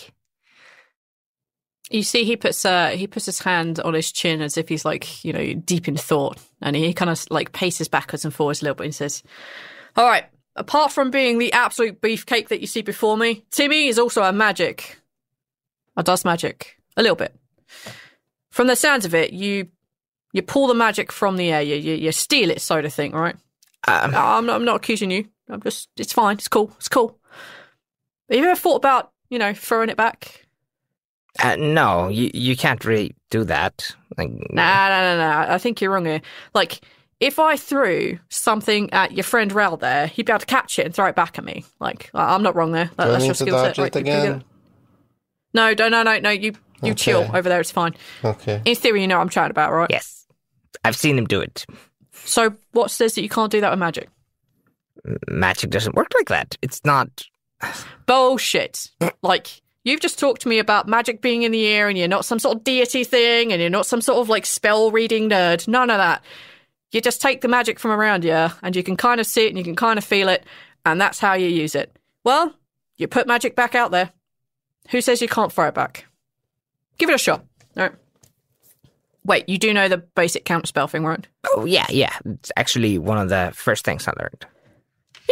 You see, he puts his hand on his chin as if he's deep in thought, and he kind of paces backwards and forwards a little bit and says, "All right. Apart from being the absolute beefcake that you see before me, Timmy is also a magic. Or does magic a little bit. From the sounds of it, you pull the magic from the air. You steal it, so to think. Right? I'm not accusing you. It's fine. It's cool. Have you ever thought about throwing it back?" No, you can't really do that. Nah. I think you're wrong here. If I threw something at your friend Rhal there, he'd be able to catch it and throw it back at me. I'm not wrong there. That's your skill set. Right? Again? No. You Okay. chill over there. It's fine. Okay. In theory, you know what I'm chatting about, right? Yes. I've seen him do it. So what says that you can't do that with magic? Magic doesn't work like that. It's not... Bullshit. You've just talked to me about magic being in the air, and you're not some sort of deity thing, and you're not some sort of spell reading nerd. None of that. You just take the magic from around you, and you can kind of see it, and you can kind of feel it, and that's how you use it. Well, you put magic back out there. Who says you can't throw it back? Give it a shot. All right. Wait, you do know the basic counterspell thing, right? Oh, yeah. It's actually one of the first things I learned.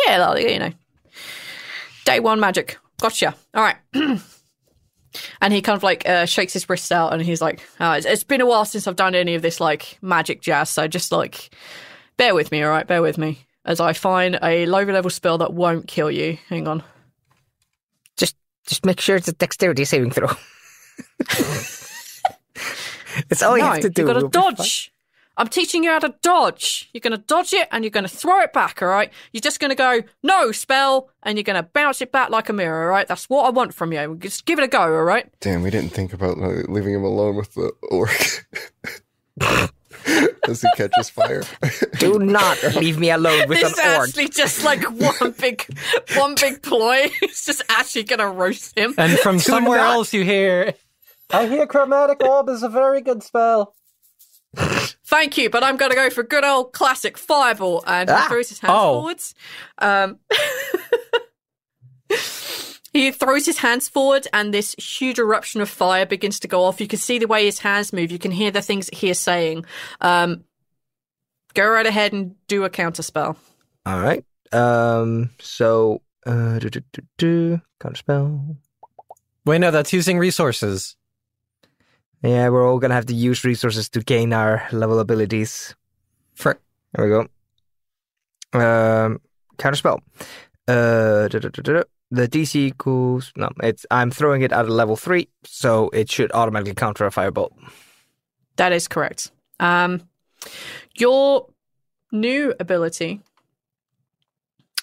Yeah, Day one magic. Gotcha. All right. And he kind of shakes his wrists out, and he's like, it's been a while since I've done any of this magic jazz, so just bear with me, all right? Bear with me as I find a lower level spell that won't kill you. Hang on. Just make sure it's a dexterity saving throw. It's all you No, have to do. you've got to We'll be fine. dodge. I'm teaching you how to dodge. You're going to dodge it and you're going to throw it back, all right? You're just going to go, no, spell, and you're going to bounce it back like a mirror, all right? That's what I want from you. Just give it a go, all right? Damn, we didn't think about leaving him alone with the orc. As he catches fire. Do not leave me alone with It's an orc. actually just like one big ploy. It's just actually going to roast him. And from somewhere not. else you hear, I hear Chromatic Orb is a very good spell. Thank you, but I'm going to go for good old classic fireball. And he throws his hands forwards. He throws his hands forward, and this huge eruption of fire begins to go off. You can see the way his hands move. You can hear the things that he is saying. Go right ahead and do a counter spell. All right. Counterspell. Wait, no, that's using resources. Yeah, we're all gonna have to use resources to gain our level abilities. There we go. Counterspell. The DC equals I'm throwing it at a level 3, so it should automatically counter a firebolt. That is correct. Your new ability,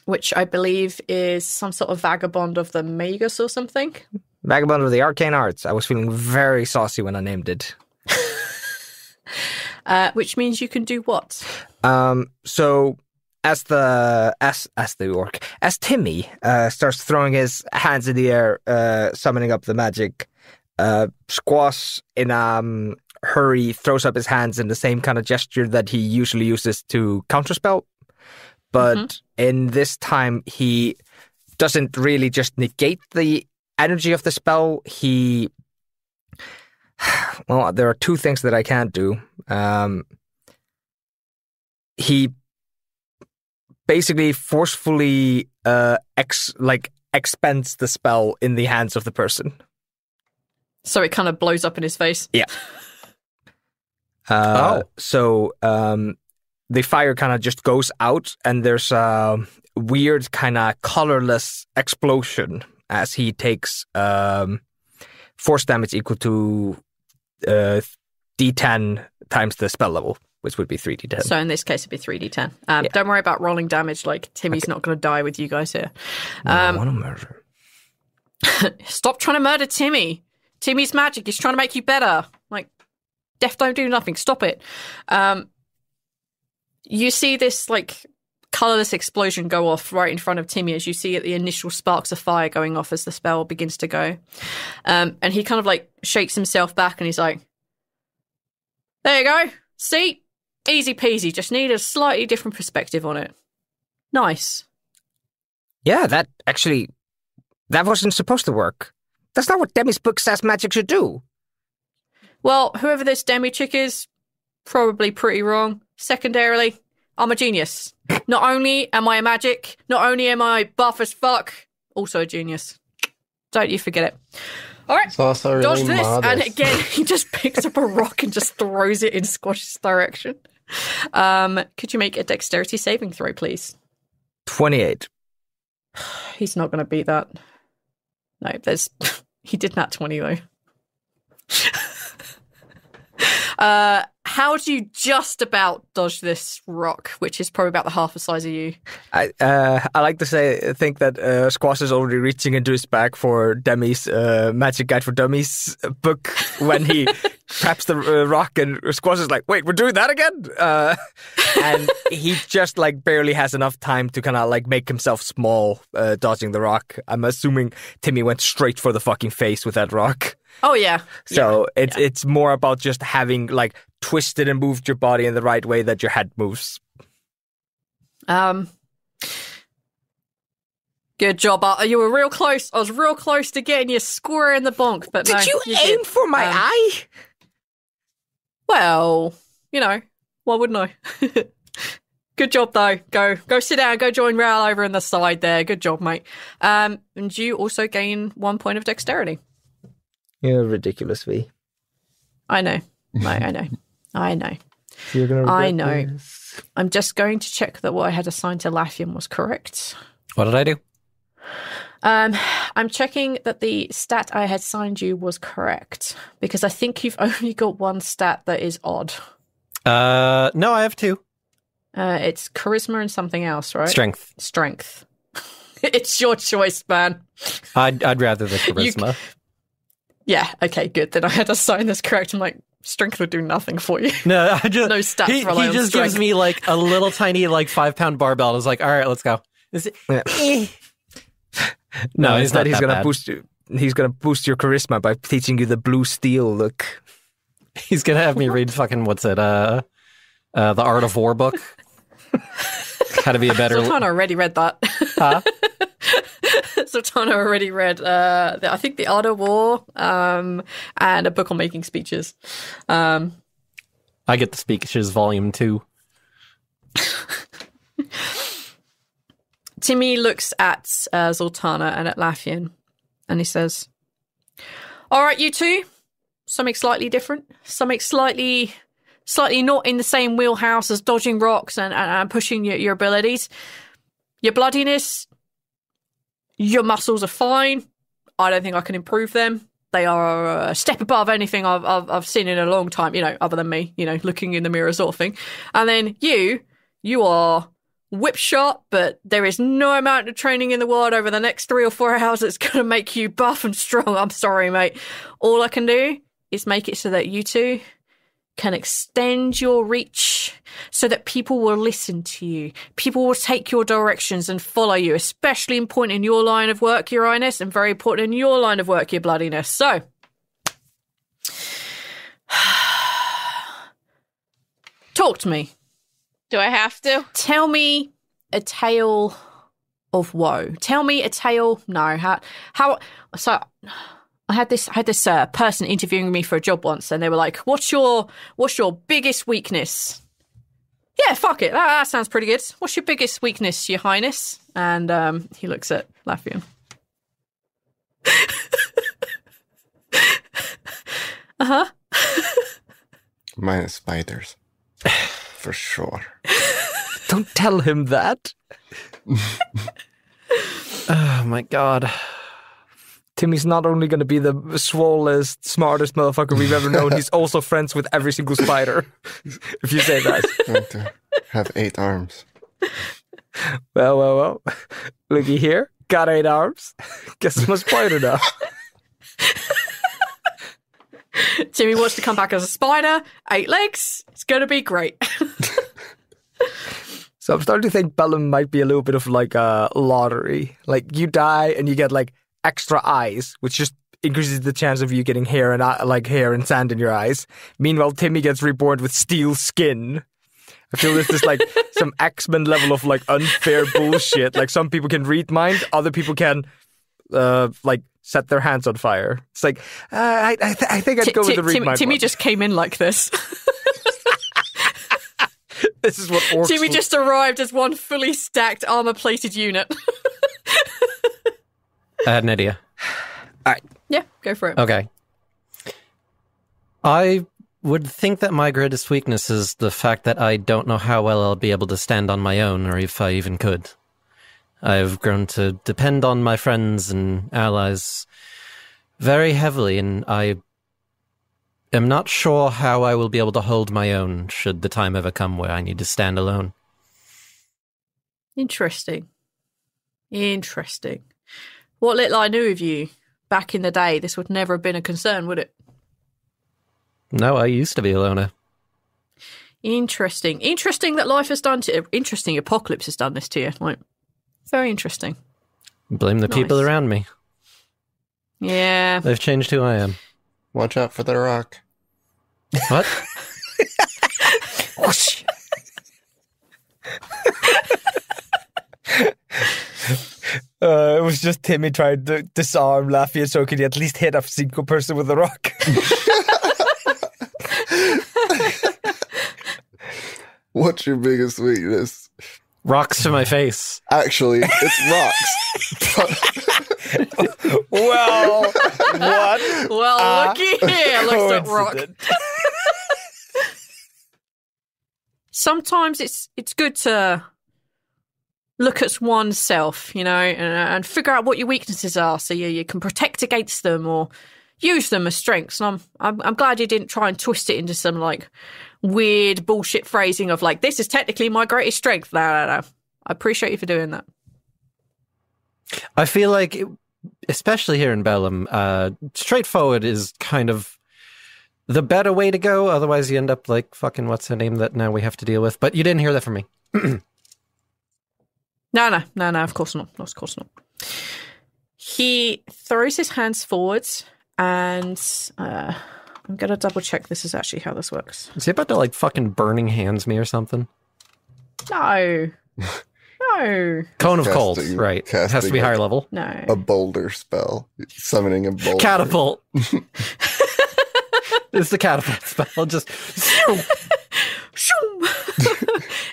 which I believe is some sort of vagabond of the Magus or something. Vagabond of the Arcane Arts. I was feeling very saucy when I named it. Which means you can do what? So as Timmy starts throwing his hands in the air, summoning up the magic, Squash in hurry throws up his hands in the same kind of gesture that he usually uses to counterspell. But in this time, he doesn't really just negate the energy of the spell. There are two things that I can't do. He basically forcefully expends the spell in the hands of the person. So it kind of blows up in his face? Yeah. So the fire kind of just goes out, and there's a weird kind of colorless explosion as he takes force damage equal to D10 times the spell level, which would be 3d10. So in this case, it'd be 3d10. Don't worry about rolling damage. Like, Timmy's not going to die with you guys here. I want to murder. Stop trying to murder Timmy. Timmy's magic. He's trying to make you better. Like, death don't do nothing. Stop it. You see this, like, colorless explosion go off right in front of Timmy as you see the initial sparks of fire going off as the spell begins to go. And he kind of, like, shakes himself back and he's like, there you go. See? Easy peasy. Just need a slightly different perspective on it. Nice. Yeah, that wasn't supposed to work. That's not what Demi's book says magic should do. Well, whoever this Demi chick is, probably pretty wrong. Secondarily, I'm a genius. Not only am I a magic, not only am I buff as fuck, also a genius. Don't you forget it. All right, It's also really dodge this. modest. And again, he just picks up a rock and just throws it in Squash's direction. Could you make a dexterity saving throw, please? 28. He's not going to beat that. No, he did nat 20 though. How do you just about dodge this rock, which is probably about the half the size of you? I like to think that Squash is already reaching into his bag for Demi's Magic Guide for Dummies book when he taps the rock, and Squash is like, wait, we're doing that again? And he just like barely has enough time to kind of like make himself small dodging the rock. I'm assuming Timmy went straight for the fucking face with that rock. Oh, yeah. So it's more about just having like twisted and moved your body in the right way that your head moves. Good job. You were real close. I was real close to getting you square in the bonk, but Did no, you aim didn't. for my eye? Well, you know, why wouldn't I? Good job, though. Go sit down. Go join Rhal over on the side there. Good job, mate. And you also gain 1 point of dexterity. You're ridiculous, V. I know. I know. You're gonna I regret know. this. I'm just going to check that what I had assigned to Lafian was correct. What did I do? I'm checking that the stat I had signed you was correct, because I think you've only got one stat that is odd. No, I have 2. It's charisma and something else, right? Strength. It's your choice, man. I'd rather the charisma. Yeah, okay, good. Then I had to sign this correct. I'm like, strength would do nothing for you. No, I just no stats he rely on just strength. gives me like a little tiny like 5-pound barbell. I was like, all right, let's go. Is it? No, it's not he's that gonna bad. boost you. He's gonna boost your charisma by teaching you the blue steel look. He's gonna have me read fucking what's it? The Art of War book. How to be a better. Zaltanna already read that. Huh? Zaltanna already read, I think, The Art of War and a book on making speeches. I get the speeches volume 2. Timmy looks at Zaltanna and at Lafian, and he says, all right, you two, something slightly different, something slightly not in the same wheelhouse as dodging rocks and pushing your abilities. Your bloodiness, your muscles are fine. I don't think I can improve them. They are a step above anything I've seen in a long time, other than me, looking in the mirror sort of thing. And then you are whip sharp, but there is no amount of training in the world over the next 3 or 4 hours that's going to make you buff and strong. I'm sorry, mate. All I can do is make it so that you two can extend your reach so that people will listen to you. People will take your directions and follow you, especially important in your line of work, your Highness, and very important in your line of work, your bloodiness. So, talk to me. Do I have to? Tell me a tale of woe. Tell me a tale. No, how? So, I had this person interviewing me for a job once, and they were like, "What's your biggest weakness?" Yeah, fuck it. That sounds pretty good. What's your biggest weakness, Your Highness? And he looks at Lafian. Uh-huh. Mine is spiders. For sure. Don't tell him that. Oh my god. Timmy's not only going to be the swollest, smartest motherfucker we've ever known, he's also friends with every single spider. If you say that. Going to have 8 arms. Well. Looky here. Got 8 arms. Guess I'm a spider now. Timmy wants to come back as a spider, 8 legs. It's going to be great. So I'm starting to think Bellum might be a little bit of like a lottery. Like you die and you get like extra eyes, which just increases the chance of you getting hair and sand in your eyes. Meanwhile, Timmy gets reborn with steel skin. I feel this is like some X-Men level of like unfair bullshit. Like some people can read mind, other people can like set their hands on fire. It's like I think I'd go with the read mind. Timmy one. just came in like this. This is what orcs. Timmy just arrived as one fully stacked armor-plated unit. I had an idea. All right. Yeah, go for it. Okay. I would think that my greatest weakness is the fact that I don't know how well I'll be able to stand on my own, or if I even could. I've grown to depend on my friends and allies very heavily, and I am not sure how I will be able to hold my own should the time ever come where I need to stand alone. Interesting. What little I knew of you back in the day, this would never have been a concern, would it? No, I used to be a loner. Interesting that life has done to... Interesting apocalypse has done this to you. Like, very interesting. Blame the people Nice. around me. Yeah. They've changed who I am. Watch out for the rock. What? Whoosh. It was just Timmy trying to disarm Lafian so he could at least hit a single person with a rock. What's your biggest weakness? Rocks to my face. Actually, it's rocks. Well, what? Well, looky here. Looks like rock. coincidence. Sometimes it's good to look at oneself, and figure out what your weaknesses are so you can protect against them or use them as strengths. And I'm glad you didn't try and twist it into some like weird bullshit phrasing of like, this is technically my greatest strength. No. I appreciate you for doing that. I feel like, especially here in Bellum, straightforward is kind of the better way to go. Otherwise, you end up like fucking what's her name that now we have to deal with. But you didn't hear that from me. No, of course not. Of course not. He throws his hands forwards, and I'm going to double check this is actually how this works. Is he about to like fucking burning hands me or something? No. No. Cone of Cold, right. It has to be higher level. No. A boulder spell. Summoning a boulder. Catapult. It's the catapult spell. Just...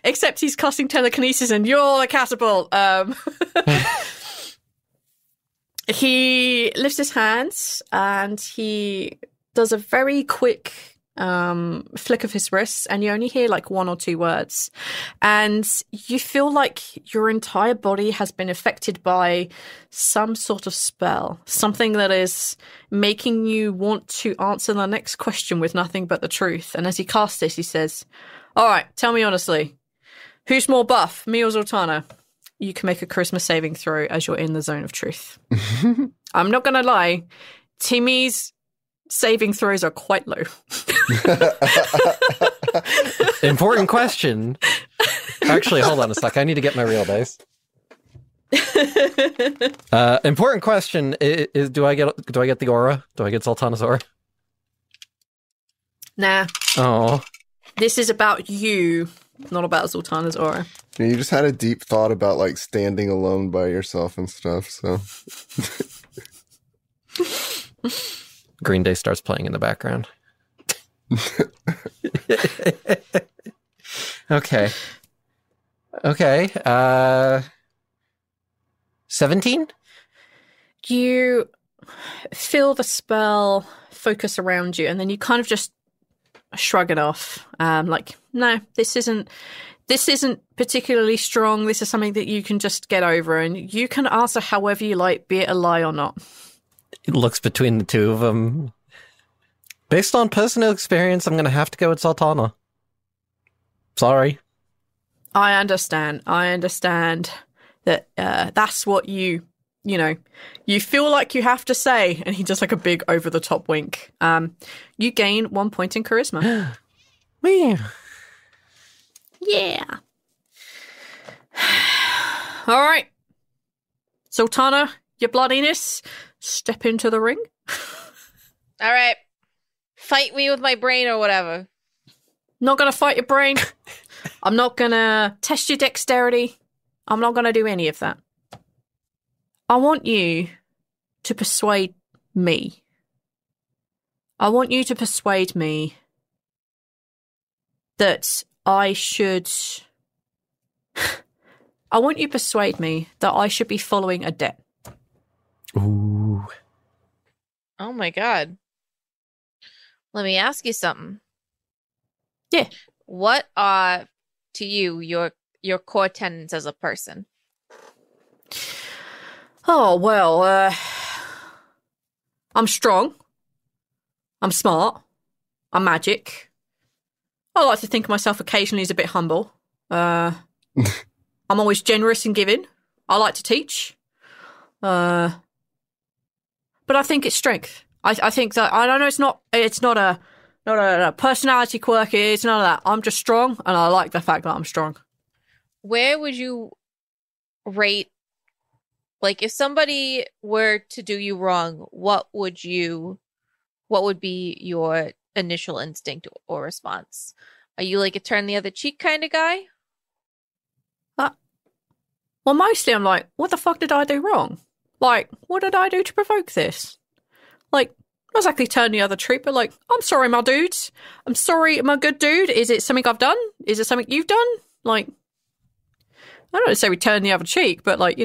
Except he's casting telekinesis and you're the catapult. He lifts his hands and he does a very quick flick of his wrists, and you only hear like one or two words, and you feel like your entire body has been affected by some sort of spell, something that is making you want to answer the next question with nothing but the truth. And as he casts this, he says, all right, tell me honestly, who's more buff, me or Zaltanna? You can make a charisma saving throw as you're in the zone of truth. I'm not gonna lie, Timmy's saving throws are quite low. Important question. Actually, hold on a sec. I need to get my real dice. Important question is do I get the aura? Do I get Zaltanna's aura? Nah. Oh. This is about you, not about Zaltanna's aura. You just had a deep thought about like standing alone by yourself and stuff, so Green Day starts playing in the background. Okay. 17? You feel the spell focus around you, and then you kind of just shrug it off. Like, no, this isn't particularly strong. This is something that you can just get over, and you can answer however you like, be it a lie or not. It looks between the two of them. Based on personal experience, I'm going to have to go with Zaltanna. Sorry. I understand that that's what you feel like you have to say. And he does like a big over-the-top wink. You gain 1 point in charisma. Yeah. All right. Zaltanna, your bloodiness, step into the ring. All right. Fight me with my brain or whatever. Not going to fight your brain. I'm not going to test your dexterity. I'm not going to do any of that. I want you to persuade me. I want you to persuade me that I should... I want you to persuade me that I should be following a debt. Ooh. Oh my god. Let me ask you something. Yeah. What are, to you, your core tenets as a person? Oh, well, I'm strong. I'm smart. I'm magic. I like to think of myself occasionally as a bit humble. I'm always generous and giving. I like to teach. But I think it's strength. I think that, I don't know, it's not a personality quirk, it's none of that. I'm just strong, and I like the fact that I'm strong. Where would you rate, like, if somebody were to do you wrong, what would be your initial instinct or response? Are you like a turn the other cheek kind of guy? Well, mostly I'm like, what the fuck did I do wrong? Like, what did I do to provoke this? Like, not exactly turn the other cheek, but like, I'm sorry, my dudes. I'm sorry, my good dude. Is it something I've done? Is it something you've done? Like, I don't know, say we turn the other cheek, but like,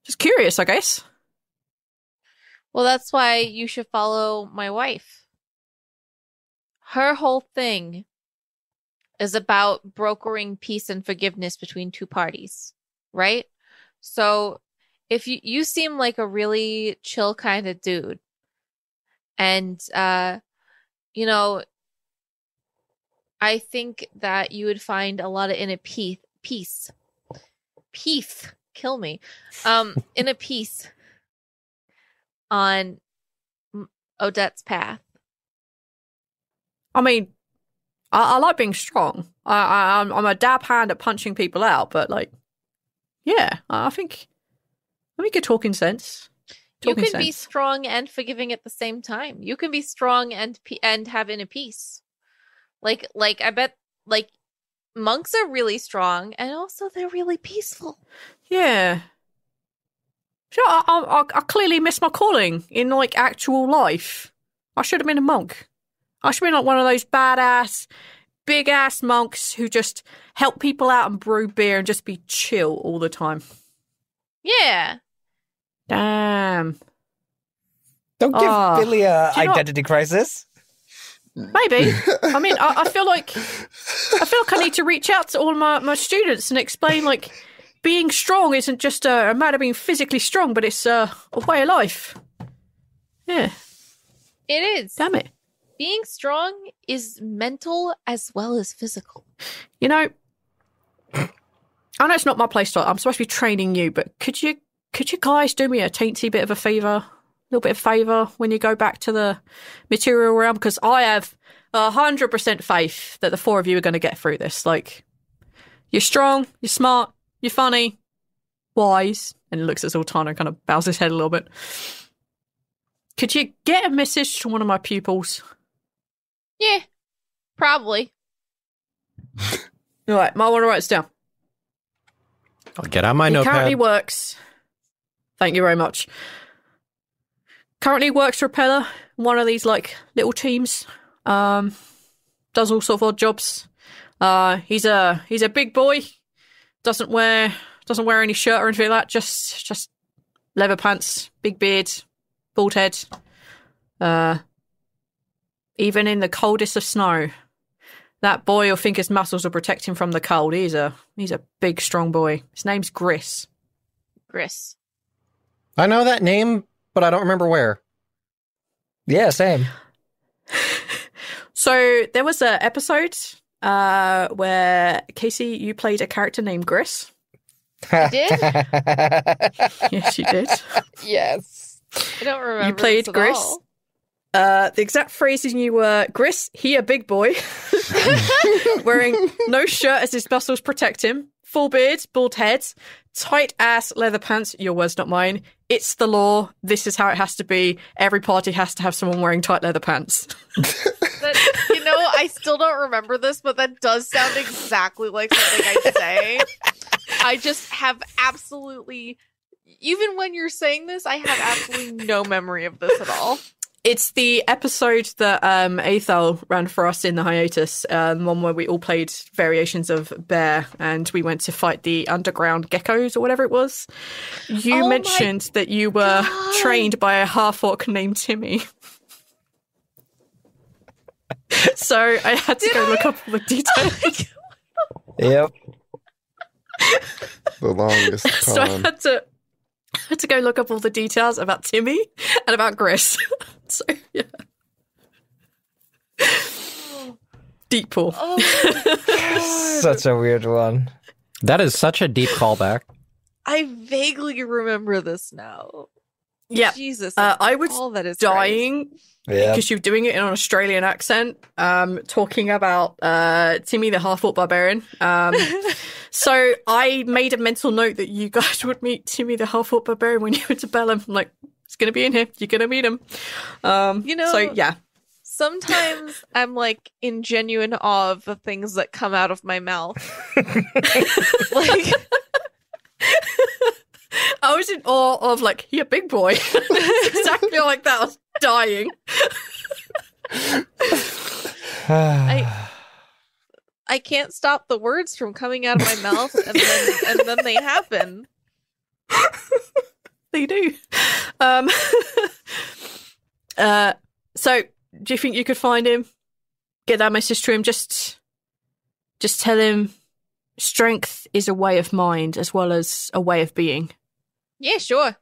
just curious, I guess. Well, that's why you should follow my wife. Her whole thing is about brokering peace and forgiveness between two parties, right? So if you seem like a really chill kind of dude, and you know, I think that you would find a lot of inner peace, kill me, inner peace on Odette's path. I mean, I like being strong. I'm a dab hand at punching people out, but like, yeah, I think you're talking sense. You can be strong and forgiving at the same time. You can be strong and have inner peace. Like I bet like monks are really strong and also they're really peaceful. Yeah. Sure, I clearly missed my calling in like actual life. I should have been a monk. I should have been like one of those badass, big ass monks who just help people out and brew beer and just be chill all the time. Yeah. Damn. Don't give Billy a identity crisis. Maybe. I mean, I feel like I need to reach out to all my students and explain like being strong isn't just a matter of being physically strong, but it's a way of life. Yeah. It is. Damn it. Being strong is mental as well as physical. You know, I know it's not my place to. I'm supposed to be training you, but could you guys do me a teensy bit of a favour? A little bit of favour when you go back to the material realm? Because I have 100% faith that the four of you are going to get through this. Like, you're strong, you're smart, you're funny, wise, and he looks at Zaltanna and kind of bows his head a little bit. Could you get a message to one of my pupils? Yeah, probably. All right, might want to write this down. I'll get out my He notepad. currently works. Thank you very much. Currently works for Pella, one of these like little teams. Does all sort of odd jobs. He's a big boy. Doesn't wear any shirt or anything like that. Just leather pants, big beard, bald head. Even in the coldest of snow, that boy will think his muscles will protect him from the cold. He's a big, strong boy. His name's Gris. Gris. I know that name, but I don't remember where. Yeah, same. So there was an episode where, Casey, you played a character named Gris. I did? Yes, you did. Yes. I don't remember. You played this at Gris. all. The exact phrasing you were, Gris, he a big boy, wearing no shirt as his muscles protect him, full beard, bald head, tight ass leather pants, your words not mine, it's the law, this is how it has to be, every party has to have someone wearing tight leather pants. I still don't remember this, but that does sound exactly like something I'd say. I just have absolutely, even when you're saying this, I have absolutely no memory of this at all. It's the episode that Eyþór ran for us in the hiatus, one where we all played variations of Bear, and we went to fight the underground geckos or whatever it was. You mentioned that you were trained by a half-orc named Timmy. So I had to go look up all the details. Yep. The longest time. So I had to go look up all the details about Timmy and about Gris. So, yeah. Deep pool. Oh, Such a weird one. That is such a deep callback. I vaguely remember this now. Yeah. Jesus. I was all that is dying Yeah. because you're doing it in an Australian accent, talking about Timmy the half-orc barbarian. So I made a mental note that you guys would meet Timmy the half-orc barbarian when you went to Bellum. I'm like, it's going to be in here. You're going to meet him. So yeah. Sometimes I'm like in genuine awe of the things that come out of my mouth. Like, I was in awe of like, you're a big boy. Exactly like that. I was dying. I can't stop the words from coming out of my mouth, and then they happen. They do. So do you think you could find him? Get that message to him? Just Just tell him strength is a way of mind as well as a way of being. Yeah, sure.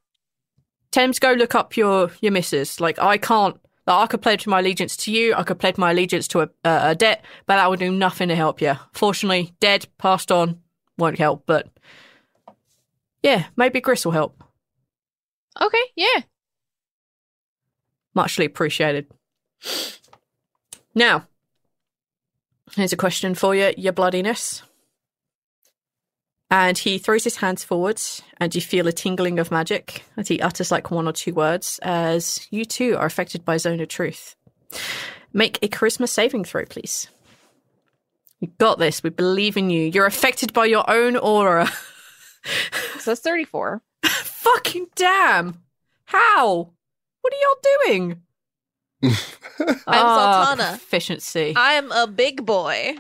Tell him to go look up your missus. Like, I can't... Like, I could pledge my allegiance to you, I could pledge my allegiance to a debt, but that would do nothing to help you. Fortunately, dead, passed on, won't help, but... Yeah, maybe Gris will help. Okay, yeah. Muchly appreciated. Now, here's a question for you, your bloodiness. And he throws his hands forwards, and you feel a tingling of magic as he utters like one or two words, as you too are affected by Zone of Truth. Make a charisma saving throw, please. You got this. We believe in you. You're affected by your own aura. So that's 34. Fucking damn. How? What are y'all doing? I'm Zaltanna. Efficiency. I'm a big boy.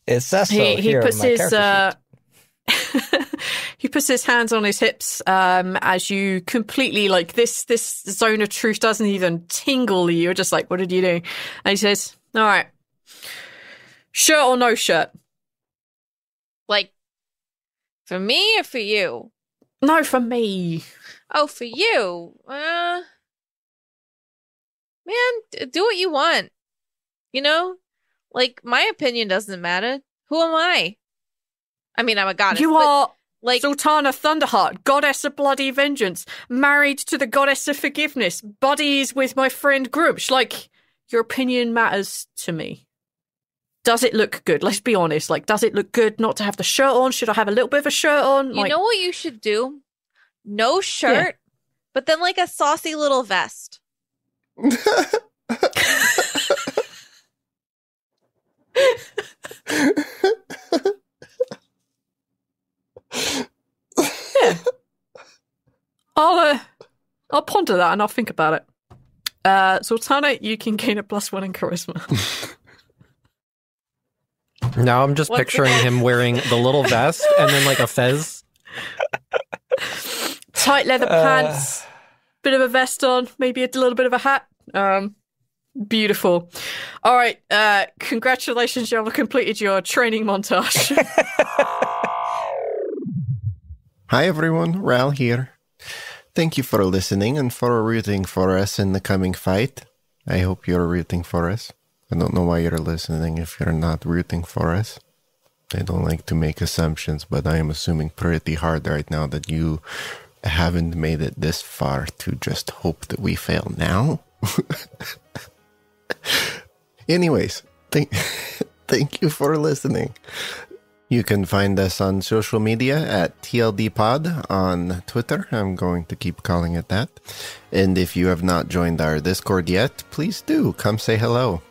It says so He here puts on my his character he puts his hands on his hips as you completely like this Zone of Truth doesn't even tingle you. You're just like, what did you do? And he says, all right, shirt or no shirt? Like, for me or for you? No, for me. Oh, for you. Man, do what you want. You know? Like, my opinion doesn't matter. Who am I? I mean, I'm a goddess. You are like Zaltanna Thunderheart, goddess of bloody vengeance, married to the goddess of forgiveness, buddies with my friend Grumsh. Like, your opinion matters to me. Does it look good? Let's be honest. Like, does it look good not to have the shirt on? Should I have a little bit of a shirt on? You know what you should do? No shirt, but then like a saucy little vest. Yeah. I'll ponder that and I'll think about it. Zaltanna, you can gain a +1 in charisma. Now I'm just picturing him wearing the little vest and then like a fez. Tight leather pants, bit of a vest on, maybe a little bit of a hat. Beautiful. All right. Congratulations, you have completed your training montage. Hi everyone, Rhal here. Thank you for listening and for rooting for us in the coming fight. I hope you're rooting for us. I don't know why you're listening if you're not rooting for us. I don't like to make assumptions, but I am assuming pretty hard right now that you haven't made it this far to just hope that we fail now. Anyways, thank you for listening. You can find us on social media at TLDpod on Twitter. I'm going to keep calling it that. And if you have not joined our Discord yet, please do come say hello.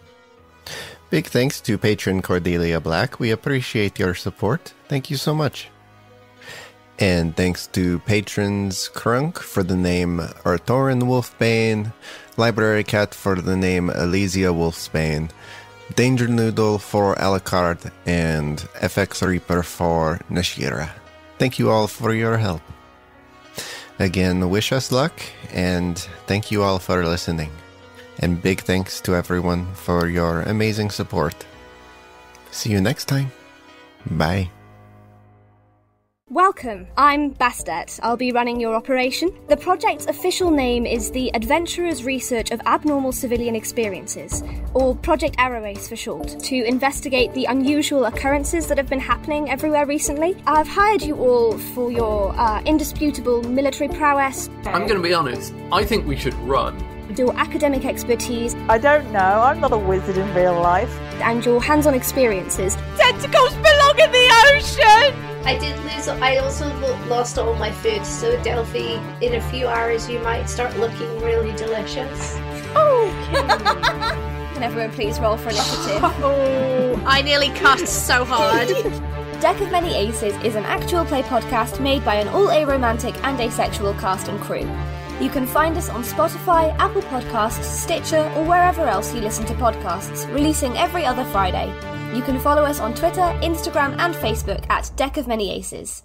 Big thanks to patron Cordelia Black. We appreciate your support. Thank you so much. And thanks to patrons Krunk for the name Arthorin Wolfbane, Library Cat for the name Elysia Wolfsbane, Danger Noodle for Alucard, and FX Reaper for Nashira. Thank you all for your help. Again, wish us luck, and thank you all for listening. And big thanks to everyone for your amazing support. See you next time. Bye. Welcome, I'm Bastet. I'll be running your operation. The project's official name is the Adventurers Research of Abnormal Civilian Experiences, or Project Arrowace for short, to investigate the unusual occurrences that have been happening everywhere recently. I've hired you all for your indisputable military prowess. I'm going to be honest, I think we should run. Your academic expertise. I don't know, I'm not a wizard in real life. And your hands-on experiences. Tentacles belong in the ocean! I also lost all my food, so Delphi, in a few hours you might start looking really delicious. Oh! Can everyone please roll for initiative? Oh, I nearly cussed so hard. Deck of Many Aces is an actual play podcast made by an all-aromantic and asexual cast and crew. You can find us on Spotify, Apple Podcasts, Stitcher, or wherever else you listen to podcasts, releasing every other Friday. You can follow us on Twitter, Instagram, and Facebook at Deck of Many Aces.